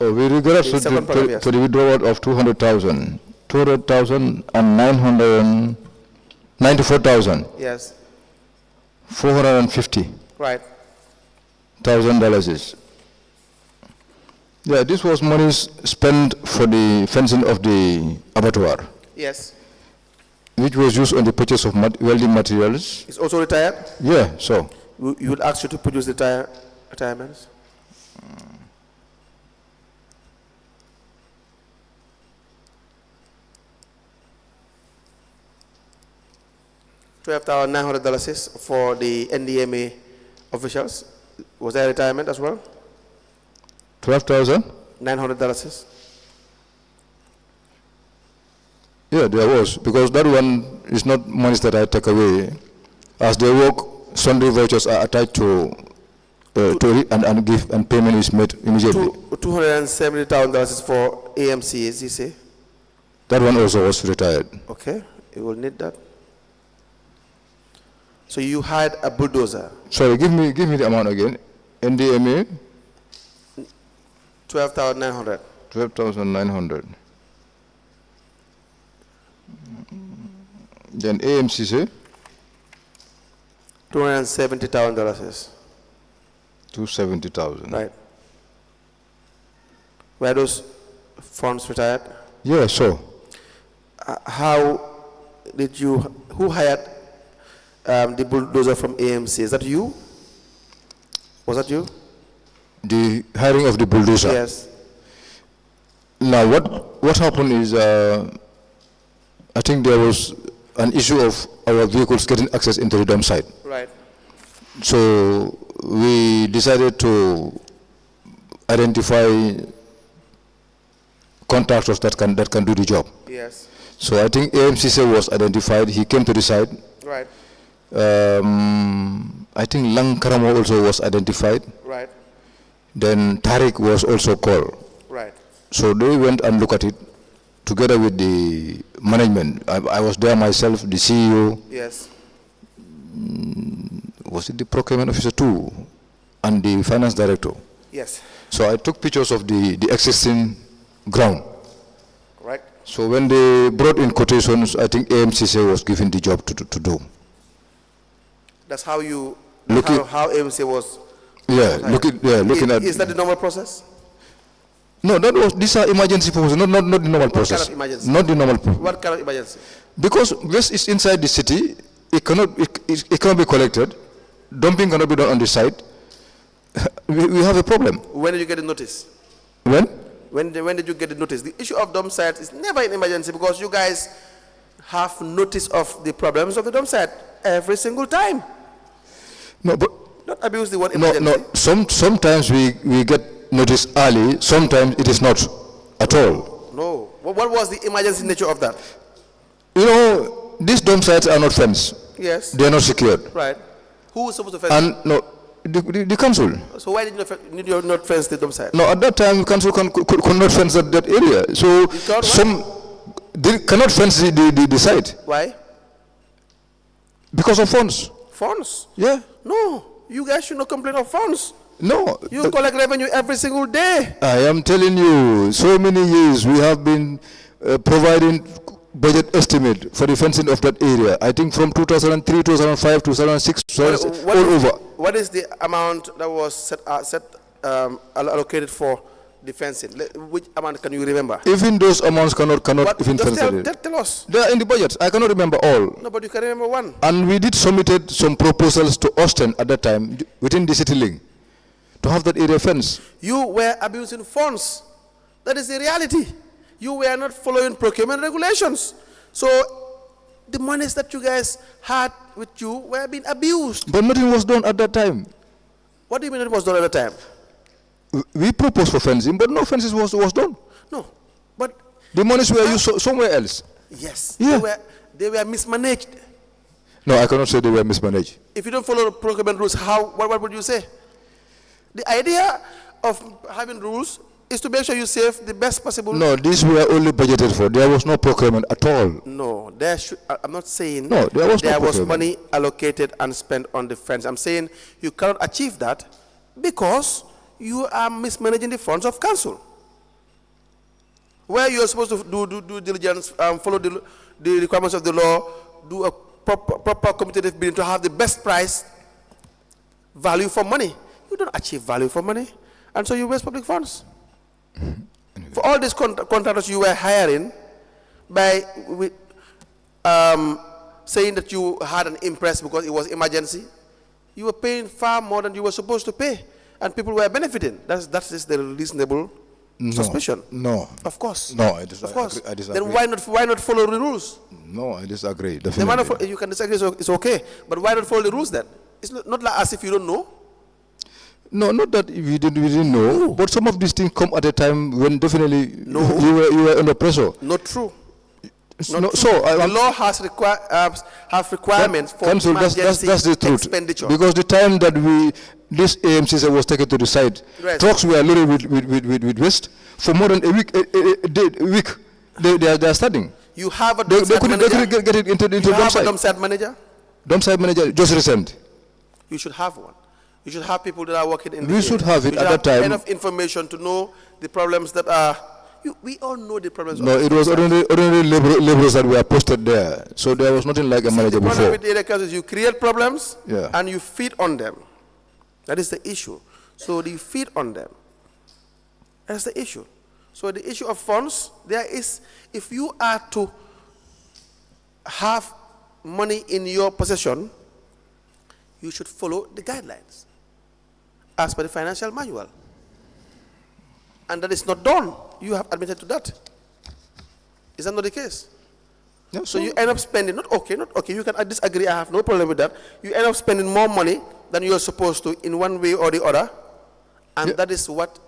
Oh, with regards to the withdrawal of 200,000, 200,000 and 994,000. Yes. 450. Right. $1,000. Yeah, this was money spent for the fencing of the abattoir. Yes. Which was used on the purchase of welding materials. It's also retired? Yeah, so. You would ask you to produce the retirements. $12,900 for the NDMA officials. Was there retirement as well? $12,900. Yeah, there was, because that one is not money that I take away. As they work, Sunday vouchers are attached to and payment is made immediately. $270,000 for AMC, as you say? That one also was retired. Okay, you will need that. So you hired a bulldozer. Sorry, give me the amount again. NDMA? 12,900. 12,900. Then AMCC? $270,000. 270,000. Right. Were those funds retired? Yeah, so. How did you, who hired the bulldozer from AMC? Is that you? Was that you? The hiring of the bulldozer? Yes. Now, what happened is, I think there was an issue of our vehicles getting access into the dump site. Right. So we decided to identify contractors that can do the job. Yes. So I think AMCC was identified. He came to the site. Right. I think Langkaramo also was identified. Right. Then Tariq was also called. Right. So they went and looked at it together with the management. I was there myself, the CEO. Yes. Was it the procurement officer too? And the finance director. Yes. So I took pictures of the existing ground. Right. So when they brought in quotations, I think AMCC was given the job to do. That's how you, Looking- how AMC was. Yeah, looking at. Is that the normal process? No, these are emergency proposals, not the normal process. Kind of emergency? Not the normal. What kind of emergency? Because waste is inside the city, it cannot be collected. Dumping cannot be done on the site. We have a problem. When did you get the notice? When? When did you get the notice? The issue of dump sites is never an emergency because you guys have notice of the problems of the dump site every single time. No, but Not abuse the word no, emergency. no. Sometimes we get notice early. Sometimes it is not at all. No. What was the emergency nature of that? You know, these dump sites are not fenced. Yes. They are not secured. Right. Who was supposed to fence? And no, the council. So why did you not fence the dump site? No, at that time, council could not fence that area. So they cannot fence the site Why? because of funds. Funds? Yeah. No. You guys should not complain of funds. No. You collect revenue every single day. I am telling you, so many years we have been providing budget estimate for the fencing of that area. I think from 2003, 2005, 2006, all over. What is the amount that was allocated for the fencing? Which amount can you remember? Even those amounts cannot even Just fence it. tell us. They are in the budget. I cannot remember all. No, but you can remember one. And we did submitted some proposals to Austin at that time within the city link to have that area fenced. You were abusing funds. That is the reality. You were not following procurement regulations. So the monies that you guys had with you were being abused. But nothing was done at that time. What do you mean it was done at the time? We proposed for fencing, but no fences was done. No, but The monies were used somewhere else. yes, Yeah. they were mismanaged. No, I cannot say they were mismanaged. If you don't follow the procurement rules, what would you say? The idea of having rules is to make sure you save the best possible. No, these were only budgeted for. There was no procurement at all. No, I'm not saying No, there was no was procurement. money allocated and spent on the fence. I'm saying you cannot achieve that because you are mismanaging the funds of council. Where you are supposed to do diligence, follow the requirements of the law, do a proper competitive bidding to have the best price, value for money. You don't achieve value for money, and so you waste public funds. Anyway. For all these contractors you were hiring, by saying that you had an impress because it was emergency, you were paying far more than you were supposed to pay, and people were benefiting. That is the reasonable suspicion. No. Of course. No, Of course. I disagree. Then why not follow the rules? No, I disagree. Then why not Definitely. you can disagree, so it's okay. But why not follow the rules then? It's not like as if you don't know. No, not that we didn't know, but some of these things come at a time when definitely No. you were under pressure. Not true. No, so The law has requirements for Council, emergency that's the truth. expenditure. Because the time that this AMC was taken to the site, Right. trucks were loaded with waste for more than a week. They are standing. You have a They dump site couldn't manager. get it into You dump have a site. dump site manager. Dump site manager just recent. You should have one. You should have people that are working in the We should area. have it You at should that time. enough information to know the problems that are. We all know the problems. No, of it was ordinary laborers that were posted there. So there was nothing like a manager the problem before. with the area council is you create problems Yeah. and you feed on them. That is the issue. So you feed on them. That's the issue. So the issue of funds, there is, if you are to have money in your possession, you should follow the guidelines as per the financial manual. And that is not done. You have admitted to that. Is that not the case? Yeah, So you end up spending, not okay, you can disagree, I have no problem with that. You end up spending more money than you're supposed to in one way or the other, and Yeah. that is what...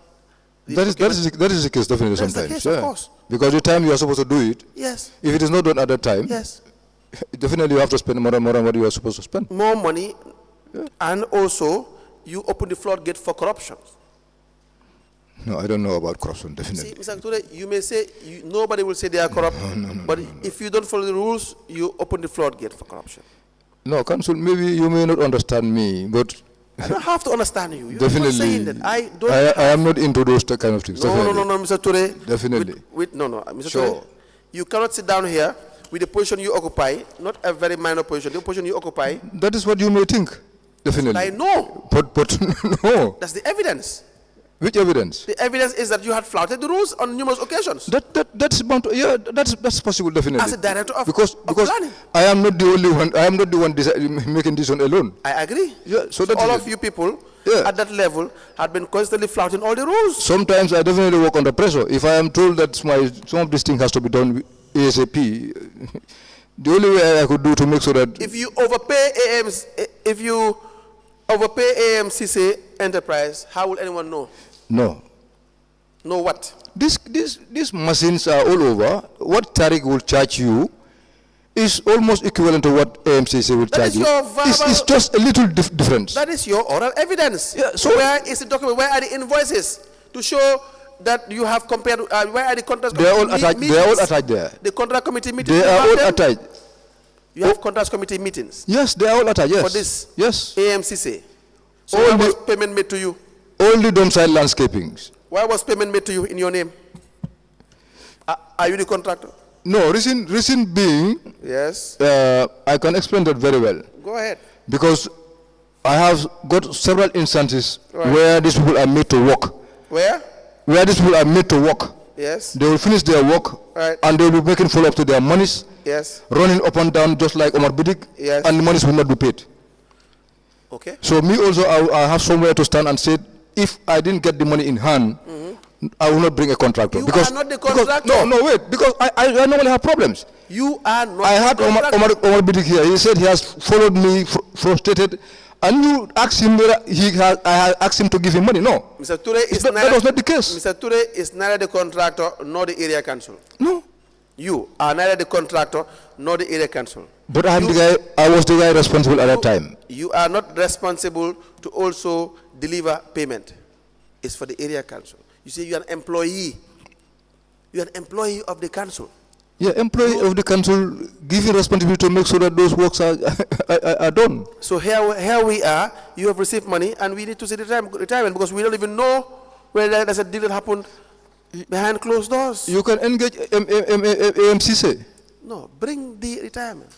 that is the case definitely That's the sometimes. case, of course. Because the time you are supposed to do it, Yes, if it is not done at that time, yes. definitely you have to spend more than what you are supposed to spend. More money, and also you open the floodgate for corruption. No, I don't know about corruption, See, definitely. Mr. Touray, you may say, nobody will say they are corrupt, but if you don't follow the rules, you open the floodgate for corruption. No, Council, maybe you may not understand me, but I don't have to understand you. You're definitely, not saying that. I don't I am not into those kind of things. No, definitely. Mr. Touray. Definitely. Mr. Sure. Touray. You cannot sit down here with the position you occupy, not a very minor position, the position you occupy. That is what you may think, definitely. I know. But no. That's the evidence. Which evidence? The evidence is that you had flouted the rules on numerous occasions. That's bound to, yeah, that's possible, definitely. As a director of because planning. I am not the only one. I am not the one making this one alone. I agree. Yeah, so that all is of it. you people at that level had been constantly flouting all the rules. Sometimes I definitely work under pressure. If I am told that some of this thing has to be done ASAP, the only way I could do to make sure that If you overpay AMCC Enterprise, how will anyone know? no. Know what? These machines are all over. What Tariq will charge you is almost equivalent to what AMCC will charge is you. your verbal- It's just a little difference. That is your oral evidence. Yeah, so- where is the document? Where are the invoices to show that you have compared? Where are the contract? They are all attached. They are all attached there. The contract committee meetings. They you are have all them? attached. You have contract committee meetings Yes, they are all attached. Yes. for this Yes. AMCC. So All why the- was payment made to you? Only domicile landscapings. Why was payment made to you in your name? Are you the contractor? No, reason being, Yes. I can explain that very well. Go ahead. Because I have got several instances Right. where these people are made to work. Where? Where these people are made to work. Yes. They will finish their work Right. and they will be making follow-up to their monies, Yes. running up and down just like Omar Bidik, Yes. and the monies will not be paid. Okay. So me also, I have somewhere to stand and say, if I didn't get the money in hand, I will not bring a contractor. You because, are not the because- contractor. no, wait, because I normally have problems. You are not. I had the Omar contractor. Bidik here. He said he has followed me, frustrated, and you asked him whether I asked him to give him money. No. Mr. Touray is That was not the case. Mr. Touray is neither the contractor nor the area council. No. You are neither the contractor nor the area council. But I was the guy responsible at that time. You are not responsible to also deliver payment. It's for the area council. You see, you are an employee. You are an employee of the council. Yeah, employee of the council giving responsibility to make sure that those works are done. So here we are. You have received money, and we need to see the retirement because we don't even know whether there's a deal that happened behind closed doors. You can engage AMCC. No, bring the retirement.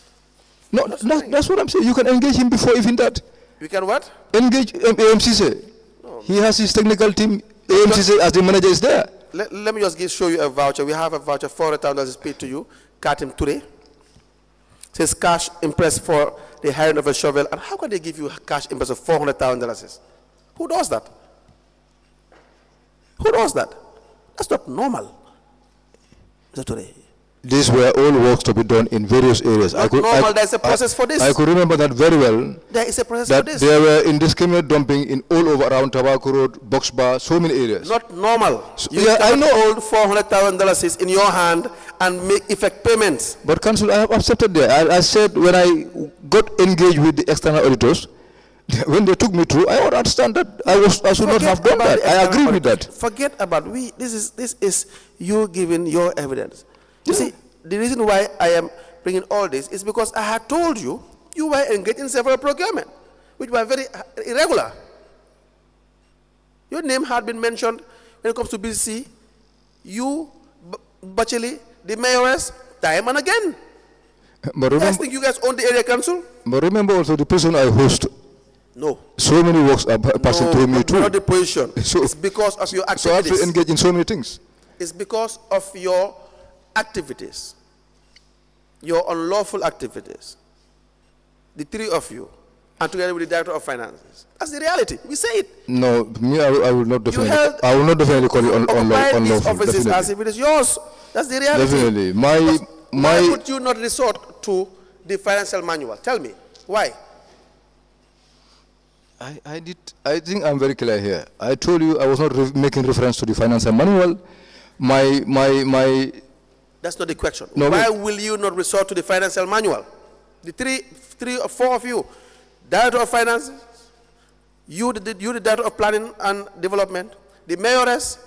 No, that's what I'm saying. You can engage him before even that. We can what? Engage AMCC. No. He has his technical team. AMCC as the manager is there. Let me just show you a voucher. We have a voucher, $400,000 is paid to you. Katim Touray. Says cash impressed for the hiring of a shovel. And how can they give you cash impressed of $400,000? Who does that? Who does that? That's not normal. Mr. Touray. These were all works to be done in various areas. Not normal. There's a process for this. I could remember that very well. There is a process That for this. there were indiscriminate dumping in all over around Tobacco Road, Box Bar, so many areas. Not normal. You yeah, I know. hold $400,000 in your hand and make effect payments. But council, I have accepted that. I said when I got engaged with the external auditors, when they took me through, I understand that I should not have done that. I agree with that. Forget about this is you giving your evidence. You see, the reason why I am bringing all this is because I had told you were engaged in several procurement, which were very irregular. Your name had been mentioned when it comes to B.C.C. You, Bacheli, the mayoress, time and again. But I remember, think you guys own the area council. but remember also the person I host, No. so many works are passing through me too. Not the position. So- it's because of your So I have activities. to engage in so many things. It's because of your activities, your unlawful activities, the three of you, and together with the director of finances. That's the reality. We say it. No, me, I will not definitely. held- I will not definitely call it Occupy these unlawful. offices as if it is yours. That's the reality. Definitely. Why My would you not resort to the financial manual? Tell me why. I think I'm very clear here. I told you I was not making reference to the financial manual. My. That's not the question. No, why wait. will you not resort to the financial manual? The three or four of you, director of finances, you the director of planning and development, the mayoress,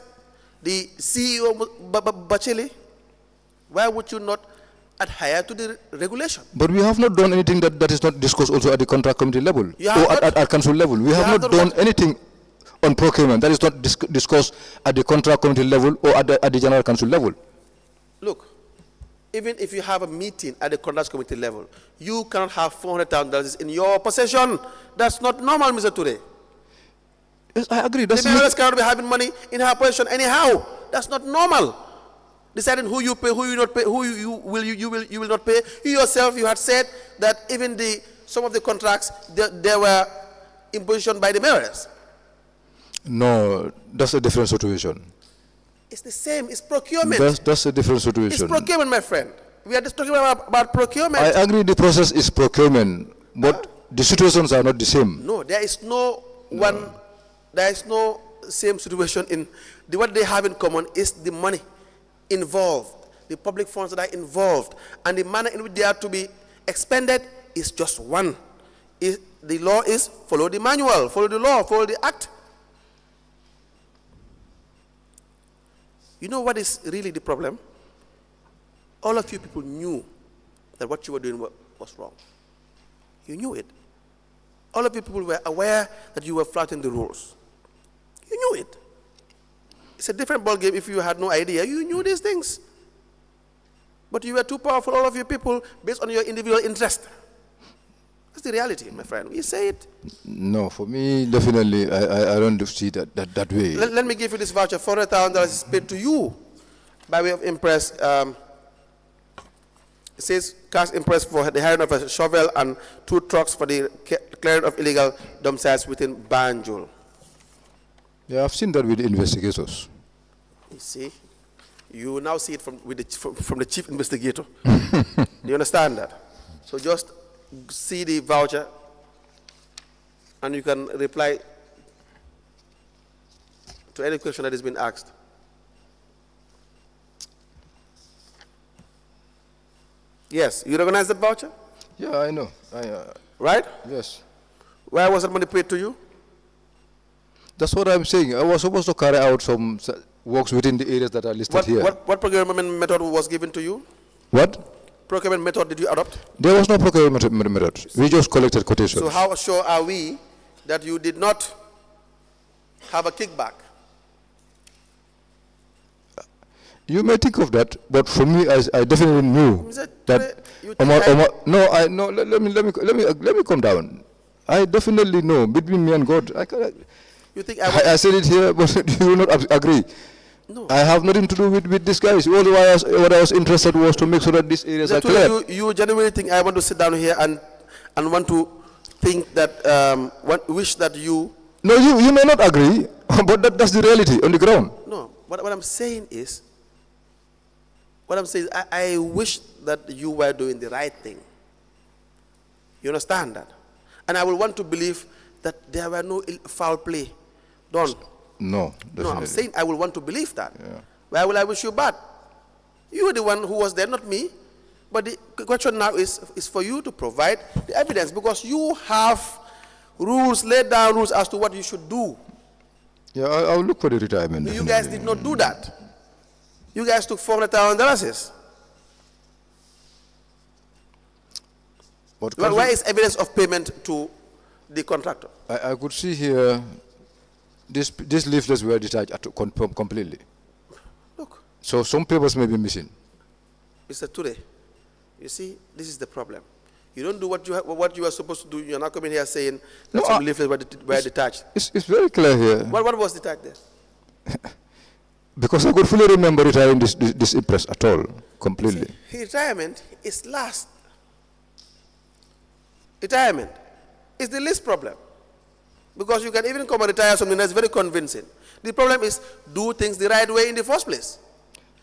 the CEO Bacheli. Why would you not adhere to the regulation? But we have not done anything that is not discussed also at the contract committee level You have or not? at council level. We have have not not done what? anything on procurement that is not discussed at the contract committee level or at the general council level. Look, even if you have a meeting at the contract committee level, you cannot have $400,000 in your possession. That's not normal, Mr. Touray. Yes, I agree. The That's mayoress cannot be having money in her possession anyhow. That's not normal. Deciding who you pay, who you not pay, who you will not pay. You yourself, you had said that even some of the contracts they were imposition by the mayoress. No, that's a different situation. It's the same. It's procurement. That's a different It's situation. procurement, my friend. We are just talking about procurement. I agree the process is procurement, but the situations are not the same. No, there is no one, there is no same situation in, what they have in common is the money involved, the public funds that are involved, and the manner in which they are to be expended is just one. The law is follow the manual, follow the law, follow the act. You know what is really the problem? All of you people knew that what you were doing was wrong. You knew it. All of you people were aware that you were flouting the rules. You knew it. It's a different ballgame if you had no idea. You knew these things. But you were too powerful, all of you people, based on your individual interest. That's the reality, my friend. We say it. No, for me, definitely, I don't see that way. Let me give you this voucher. $400,000 is paid to you by way of impress. It says cash impress for the hiring of a shovel and 2 trucks for the clearing of illegal dump sites within Banjul. Yeah, I've seen that with the investigators. You see, you now see it from the chief investigator. Do you understand that? So just see the voucher, and you can reply to any question that has been asked. Yes, you recognize that voucher? Yeah, I know. Right? Yes. Where was that money paid to you? That's what I'm saying. I was supposed to carry out some works within the areas that are listed here. What procurement method was given to you? What? Procurement method did you adopt? There was no procurement method. We just collected quotations. So how sure are we that you did not have a kickback? You may think of that, but for me, I definitely knew Mr. that. Touray, Let me come down. I definitely know between me and God. You think I said it here, but you will not agree. No. I have nothing to do with these guys. All what I was interested was to make sure that these areas are clear. You genuinely think I want to sit down here and want to think that, wish that you... No, you may not agree, but that's the reality on the ground. No, what I'm saying is, I wish that you were doing the right thing. You understand that? And I will want to believe that there were no foul play done. No, definitely. No, I'm saying I will want to believe that. Yeah. Why will I wish you bad? You are the one who was there, not me. But the question now is for you to provide the evidence, because you have rules, laid down rules as to what you should do. Yeah, I'll look for the retirement. You guys did not do that. You guys took $400,000. Why is evidence of payment to the contractor? I could see here, these leaflets were detached completely. Look. So some papers may be missing. Mr. Touray, you see, this is the problem. You don't do what you are supposed to do. You're not coming here saying that some leaflets were detached. It's very clear here. What was detached there? Because I could fully remember retiring this impress at all, completely. See, retirement is last. Retirement is the least problem. Because you can even come and retire something that's very convincing. The problem is do things the right way in the first place.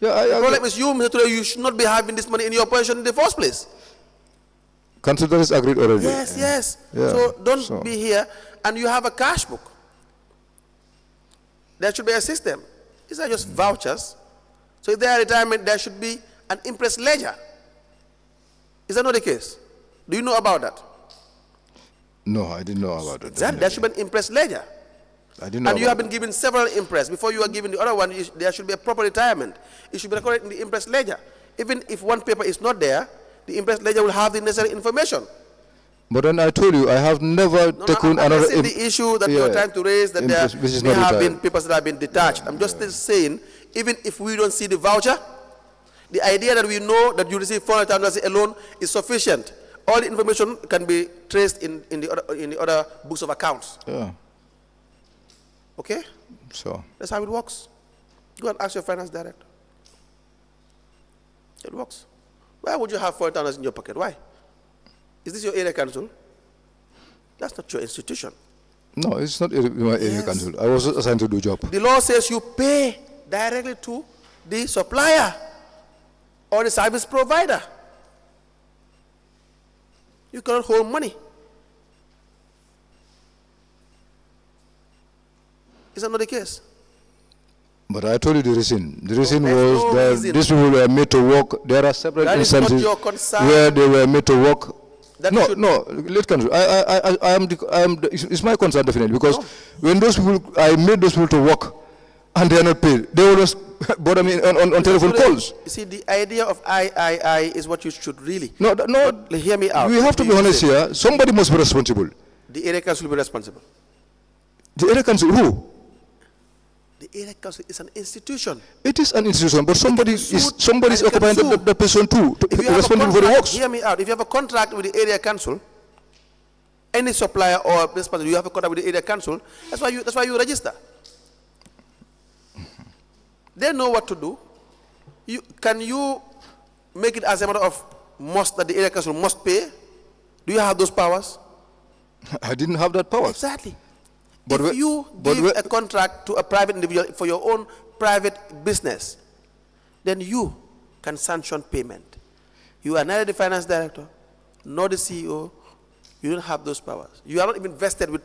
Yeah, the problem is you, Mr. Touray, you should not be having this money in your possession in the first place. Council is agreed already. Yes, yes. Yeah. So don't be here and you have a cash book. There should be a system. These are just vouchers. So if they are retirement, there should be an impress ledger. Is that not the case? Do you know about that? No, I didn't know about it. There should be an impress ledger. I didn't know. And you have been given several impress. Before you are given the other one, there should be a proper retirement. It should be recorded in the impress ledger. Even if one paper is not there, the impress ledger will have the necessary information. But then I told you, I have never taken another... I'm the issue that you're trying to raise, that there may have been papers that have been detached. I'm just still saying, even if we don't see the voucher, the idea that we know that you receive $400,000 alone is sufficient. All the information can be traced in the other books of accounts. Yeah. Okay? So. That's how it works. Go and ask your finance director. It works. Why would you have $400,000 in your pocket? Why? Is this your area council? That's not your institution. No, it's not my area Yes. council. I was assigned to do job. The law says you pay directly to the supplier or the service provider. You cannot hold money. Is that not the case? But I told you the reason. The reason there's was no that reason. these people were made to work. There are several That is not instances your concern. where they were made to work. That No, should- no, let council. It's my concern definitely because when those people, I made those people to work and they are not paid. They always bother me on telephone calls. You see, the idea of I is what you should really. No, But hear me out. we have to be honest here. Somebody must be responsible. The area council will be responsible. The area council, who? The area council is an institution. It is an institution, but somebody is sue- occupying and you can the person too, If you have a responsible for the contract, works. hear me out. If you have a contract with the area council, any supplier or responsible, you have a contract with the area council. That's why you register. They know what to do. Can you make it as a matter of must that the area council must pay? Do you have those powers? I didn't have that power. Exactly. But if we- you but give we- a contract to a private individual for your own private business, then you can sanction payment. You are neither the finance director nor the CEO. You don't have those powers. You are not even vested with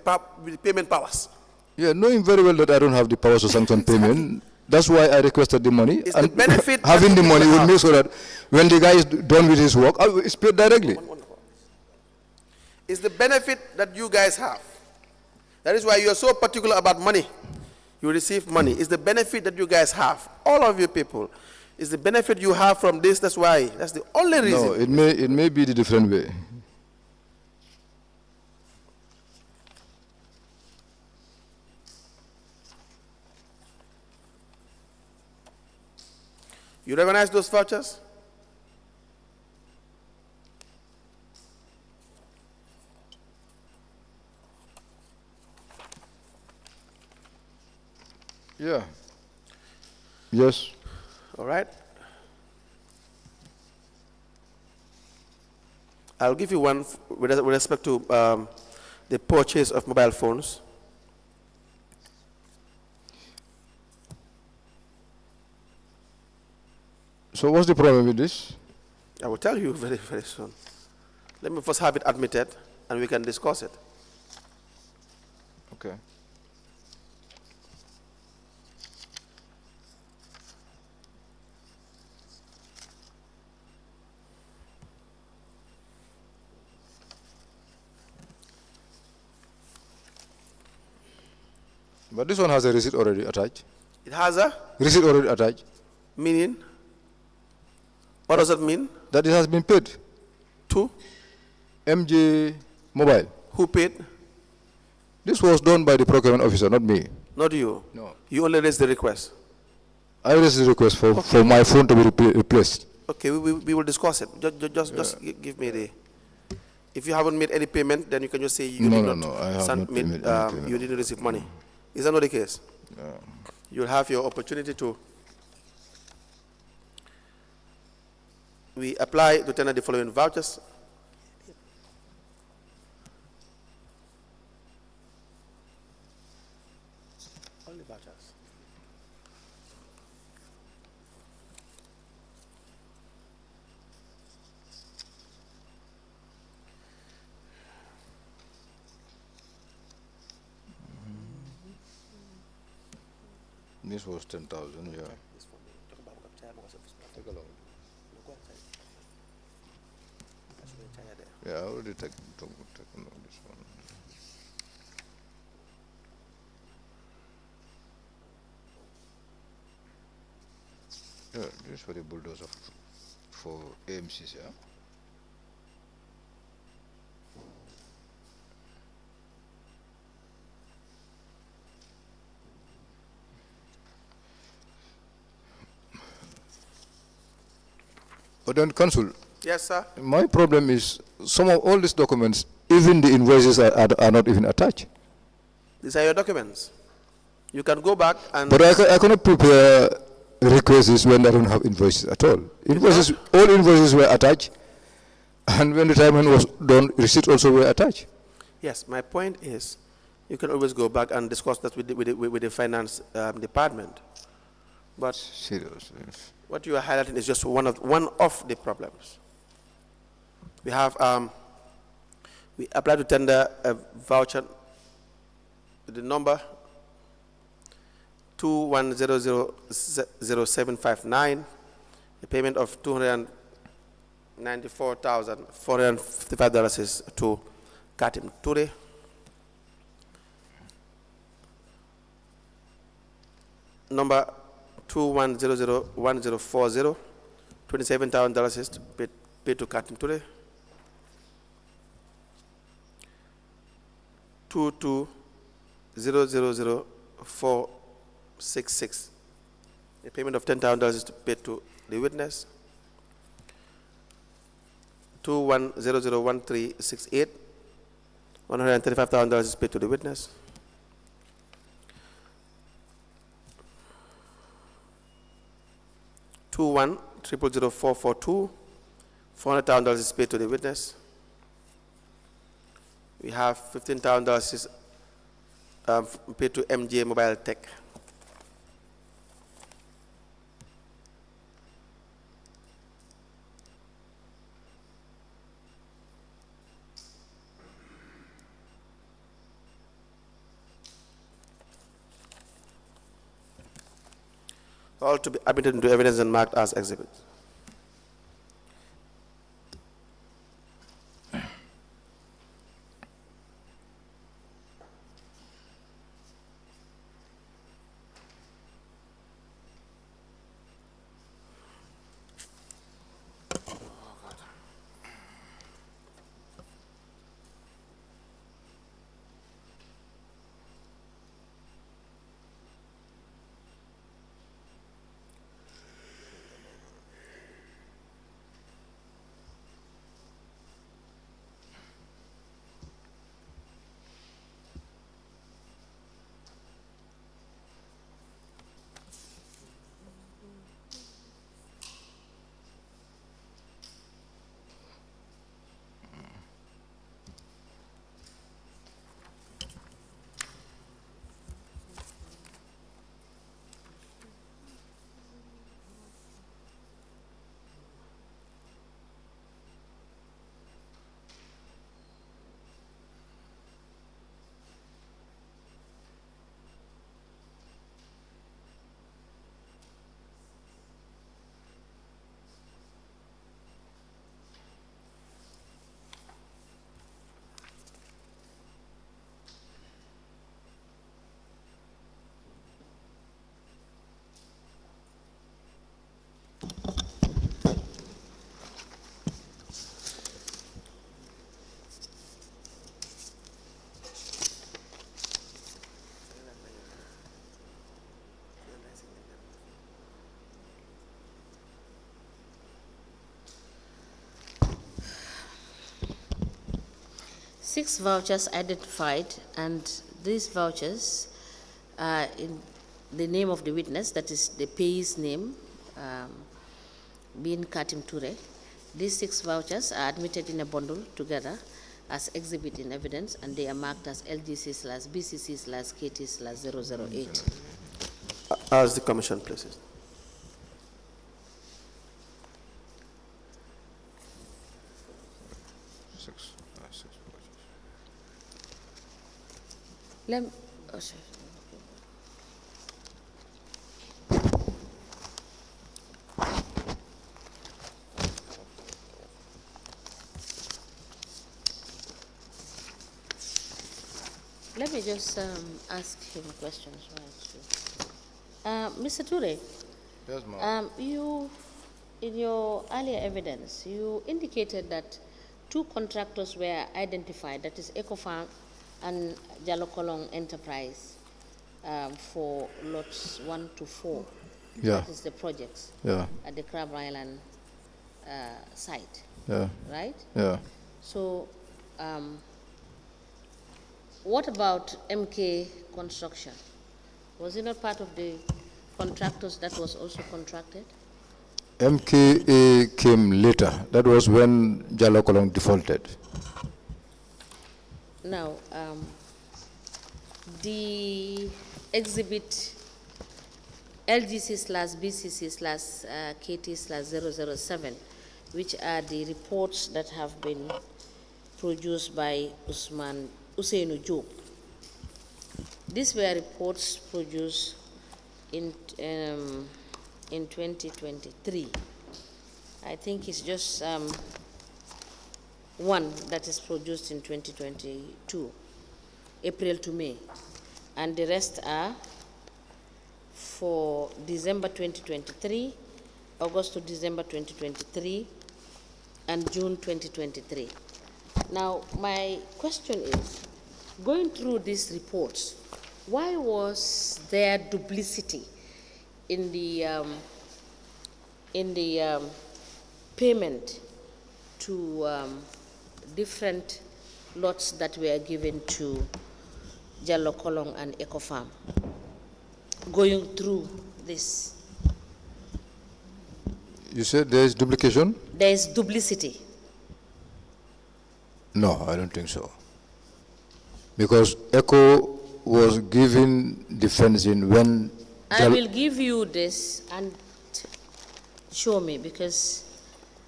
payment powers. Yeah, knowing very well that I don't have the powers to sanction payment, that's why I requested the money. It's the benefit having that the you money would have. make sure that when the guy is done with his work, it's paid directly. It's the benefit that you guys have. That is why you are so particular about money. You receive money. It's the benefit that you guys have. All of you people. It's the benefit you have from this. That's why. That's the only reason. No, it may be the different way. You recognize those vouchers? Yeah. Yes. All right. I'll give you one with respect to the purchase of mobile phones. So what's the problem with this? I will tell you very, very soon. Let me first have it admitted, and we can discuss it. Okay. But this one has a receipt already attached. It has a Receipt already attached. meaning. What does that mean? That it has been paid. To MJ Mobile. who paid? This was done by the procurement officer, not me. Not you. No. You only raised the request. I raised the request for my phone to be replaced. Okay, we will discuss it. Just give me the. If you haven't made any payment, then you can just say you No, did no, not. no, I have not made any payment. You didn't receive money. Is that not the case? You'll have your opportunity to. We apply to tender the following vouchers. Only vouchers. This was 10,000, yeah. Take a look. Yeah, I already take a look at this one. Yeah, this is for the bulldozer for AMCs, yeah? But then, Council, Yes, sir. my problem is some of all these documents, even the invoices are not even attached. These are your documents. You can go back and. But I cannot prepare requests when I don't have invoices at all. Invoices, all invoices were attached, and when the time was done, receipts also were attached. Yes, my point is, you can always go back and discuss that with the finance department. But Serious. Yes. what you are highlighting is just one of the problems. We have we applied to tender a voucher with the number 21000759, a payment of $294,455 is to Katim Touray. Number 21001040, $27,000 is paid to Katim Touray. 22000466, a payment of $10,000 is paid to the witness. 21001368, $135,000 is paid to the witness. 21000442, $400,000 is paid to the witness. We have $15,000 is paid to MJ Mobile Tech. All to be admitted into evidence and marked as exhibits. Six vouchers identified, and these vouchers are in the name of the witness, that is the payee's name, being Katim Touray. These six vouchers are admitted in a bundle together as exhibit in evidence, and they are marked as LGC/BCC/KT/008. As the commission places. Let me just ask him questions. Mr. Touray, Yes, ma'am. you, in your earlier evidence, you indicated that two contractors were identified, that is Ecofarm and Jalokolong Enterprise, for lots 1 to 4. Yeah. That is the projects at the Crab Island site. Yeah. Right? Yeah. So, what about MK Construction? Was it not part of the contractors that was also contracted? MKA came later. That was when Jalokolong defaulted. Now, the exhibit LGC/BCC/KT/007, which are the reports that have been produced by Usainu Job. These were reports produced in 2023. I think it's just one that is produced in 2022, April to May, and the rest are for December 2023, August to December 2023, and June 2023. Now, my question is, going through these reports, why was there duplicity in the payment to different lots that were given to Jallo Kolong and Ecofarm? Going through this, You said there is duplication? there is duplicity. No, I don't think so. Because ECHO was given the fencing when... I will give you this and show me, because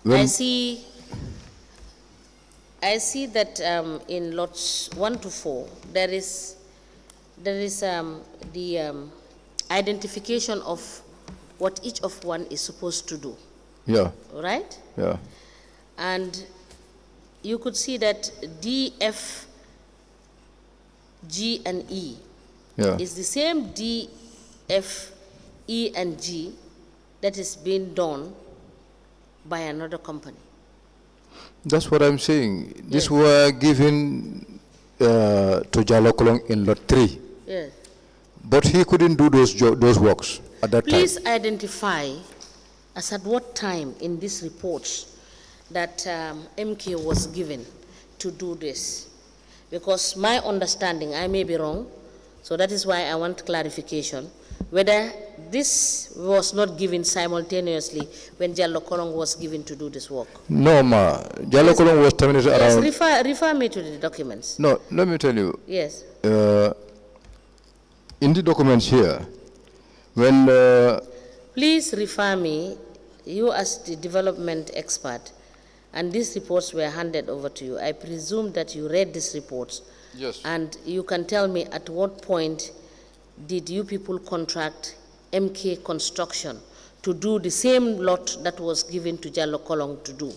When- I see that in lots 1 to 4 there is the identification of what each of one is supposed to do, Yeah, right? yeah. And you could see that D, F, G, and E Yeah. is the same D, F, E, and G that is being done by another company. That's what I'm saying. These Yes. were given to Jallo Kolong in lot 3. Yes. But he couldn't do those works at that Please time. identify as at what time in these reports that MK was given to do this. Because my understanding, I may be wrong, so that is why I want clarification, whether this was not given simultaneously when Jallo Kolong was given to do this work. No, ma. Jallo Kolong was terminated Yes, around... refer me to the documents. No, let me tell you. Yes. In the documents here, when... Please refer me, you as the development expert, and these reports were handed over to you. I presume that you read these reports. Yes. And you can tell me at what point did you people contract MK Construction to do the same lot that was given to Jallo Kolong to do?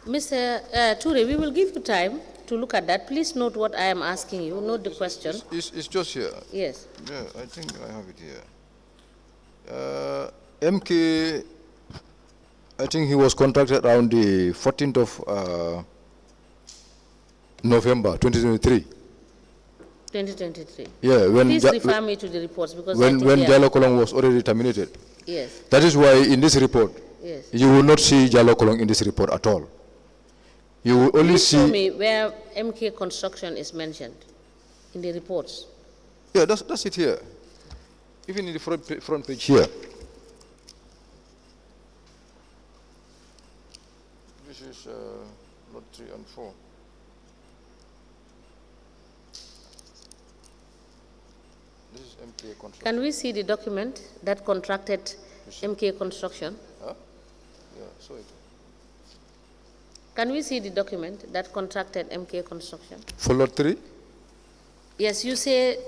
Mr. Touray, we will give you time to look at that. Please note what I am asking you. Note the question. It's just here. Yes. Yeah, I think I have it here. MK, I think he was contracted around the 14th of November 2023. 2023. Yeah, when Please refer me to the reports, because when Jallo Kolong was already terminated. Yes. That is why in this report, Yes. you will not see Jallo Kolong in this report at all. You will only Please show see... me where MK Construction is mentioned in the reports. Yeah, that's it here. Even in the front page here. This is lot 3 and 4. This is MK Construction. Can we see the document that contracted MK Construction? Huh? Yeah, so it. Can we see the document that contracted MK Construction? For lot 3? Yes, you said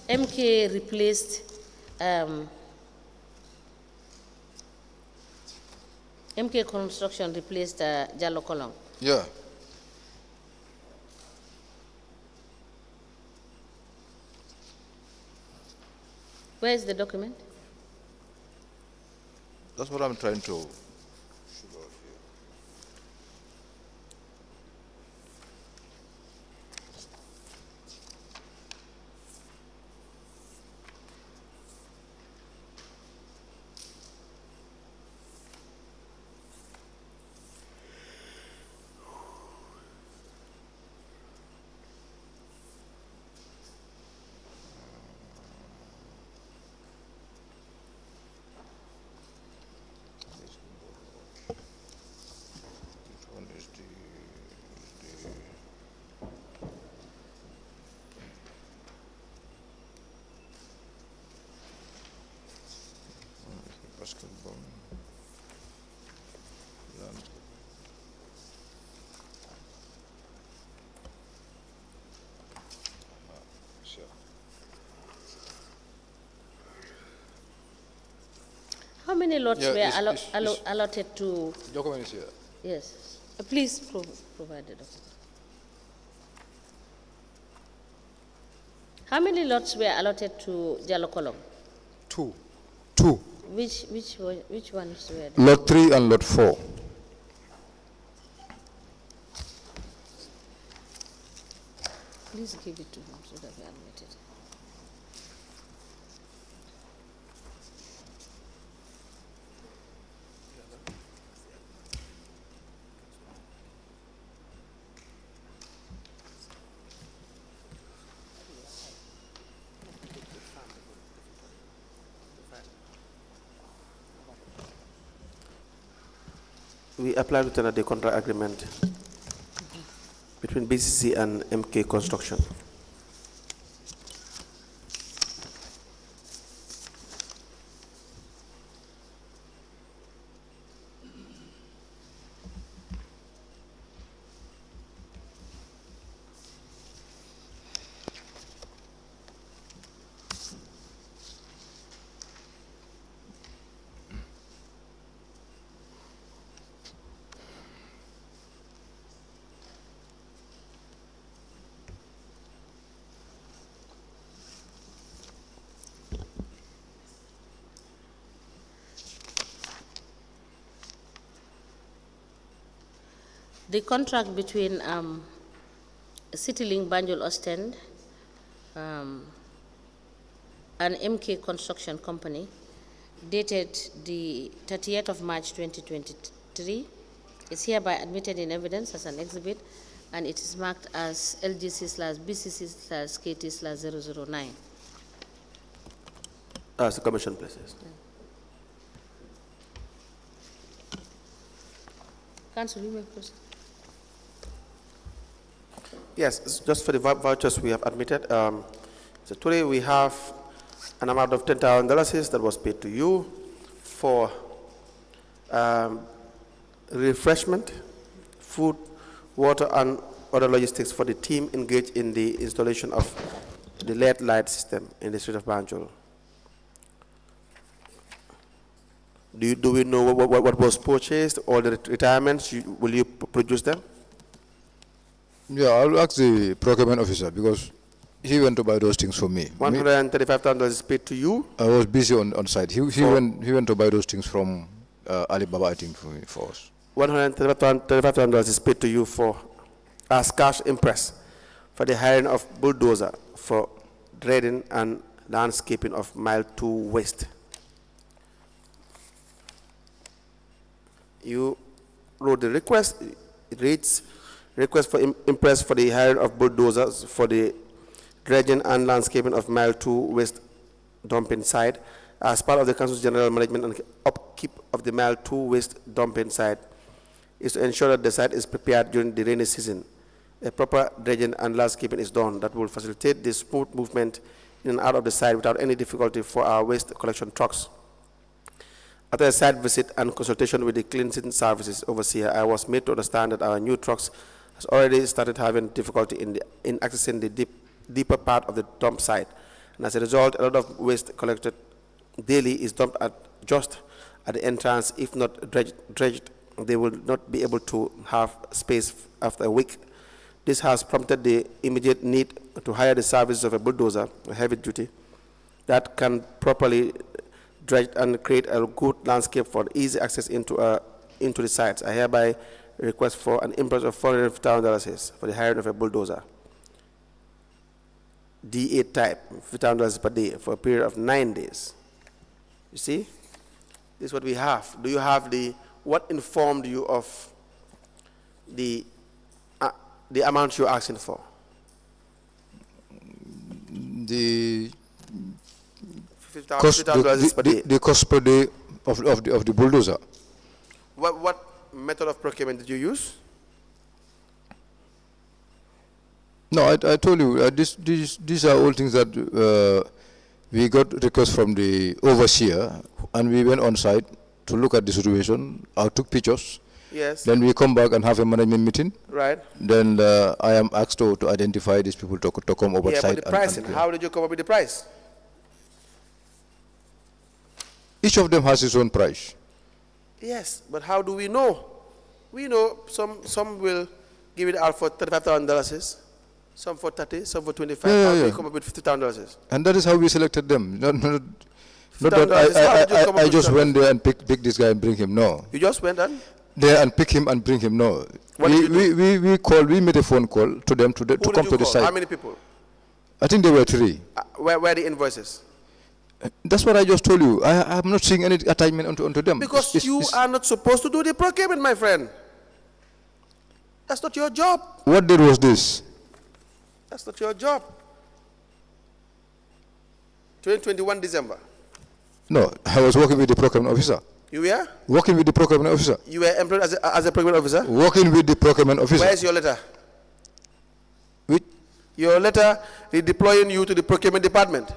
MK replaced MK Construction replaced Jallo Kolong. Yeah. Where is the document? That's what I'm trying to. How many lots Yeah, were allotted to? Document is here. Yes. Please provide the document. How many lots were allotted to Jalokolong? Two. Which ones were there? Lot 3 and lot 4. Please give it to him so that we admit it. We applied to the contract agreement between B.C.C and MK Construction. The contract between CityLink Banjul Ostend and MK Construction Company, dated the 30th of March 2023, is hereby admitted in evidence as an exhibit, and it is marked as LGC/BCC/KT/009. As the commission places. Council, you may proceed. Yes, it's just for the vouchers we have admitted. So today we have an amount of $10,000 that was paid to you for refreshment, food, water, and other logistics for the team engaged in the installation of the LED light system in the street of Banjul. Do we know what was purchased, all the retirements? Will you produce them? Yeah, I'll ask the procurement officer because he went to buy those things for me. $135,000 is paid to you? I was busy on site. He went to buy those things from Alibaba, I think, for us. $135,000 is paid to you for as cash impress for the hiring of bulldozer for dredging and landscaping of Mile 2 West. You wrote the request. It reads, request for impress for the hiring of bulldozers for the dredging and landscaping of Mile 2 West dumping site as part of the Council's general management and upkeep of the Mile 2 West dumping site is to ensure that the site is prepared during the rainy season. A proper dredging and landscaping is done that will facilitate the smooth movement in and out of the site without any difficulty for our waste collection trucks. After a site visit and consultation with the cleansing services overseer, I was made to understand that our new trucks has already started having difficulty in accessing the deeper part of the dump site. And as a result, a lot of waste collected daily is dumped just at the entrance. If not dredged, they will not be able to have space after a week. This has prompted the immediate need to hire the services of a bulldozer, a heavy duty, that can properly dredge and create a good landscape for easy access into the sites. I hereby request for an impress of $450,000 for the hiring of a bulldozer. D8 type, $50,000 per day for a period of 9 days. You see? This is what we have. Do you have what informed you of the amount you're asking for? The $50,000 per day. The cost per day of the bulldozer. What method of procurement did you use? No, I told you, these are all things that we got requests from the overseer, and we went on site to look at the situation. I took pictures. Yes. Then we come back and have a management meeting. Right. Then I am asked to identify these people to come over Yeah, site. but the pricing, how did you come up with the price? Each of them has his own price. Yes, but how do we know? We know some will give it out for $35,000, some for 30, some for 25. Yeah, how do yeah. you come up with $50,000? And that is how we selected them. Not $50,000, that I just went there and pick this guy and bring him. No. You just went and? There and pick him and bring him. No. What did you do? We made a phone call to them to come to the site. How many people? I think there were 3. Where are the invoices? That's what I just told you. I am not seeing any attachment onto them. Because you are not supposed to do the procurement, my friend. That's not your job. What date was this? That's not your job. 2021 December. No, I was working with the procurement officer. You were? Working with the procurement officer. You were employed as a procurement officer? Working with the procurement officer. Where is your letter? Which? Your letter redeploying you to the procurement department.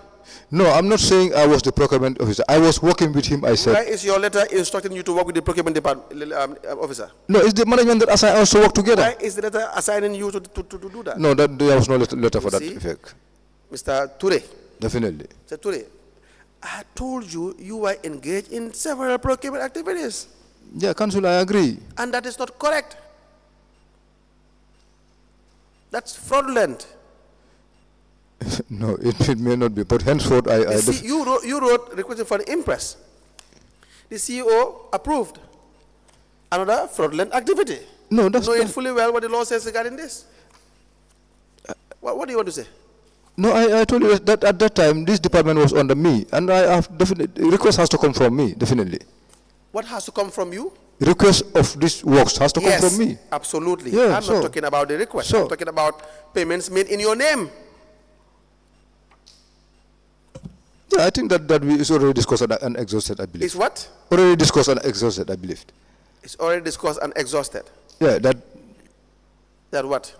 No, I'm not saying I was the procurement officer. I was working with him, I said. Where is your letter instructing you to work with the procurement department officer? No, it's the management that assign us to work together. Why is the letter assigning you to do that? No, there was no letter for that See? effect. Mr. Touray. Definitely. Mr. Touray, I told you you were engaged in several procurement activities. Yeah, Council, I agree. And that is not correct. That's fraudulent. No, it may not be, but henceforth You wrote requesting for an impress. The CEO approved another fraudulent activity. No, that's knowing not, fully well what the law says regarding this. What do you want to say? No, I told you that at that time this department was under me, and I have definitely request has to come from me, definitely. What has to come from you? Request of this works has to come from me. Absolutely. Yeah, I'm not talking about the request. I'm talking about payments made in your name. Yeah, I think that is already discussed and exhausted, I believe. Is what? Already discussed and exhausted, I believe. It's already discussed and exhausted. Yeah, that what?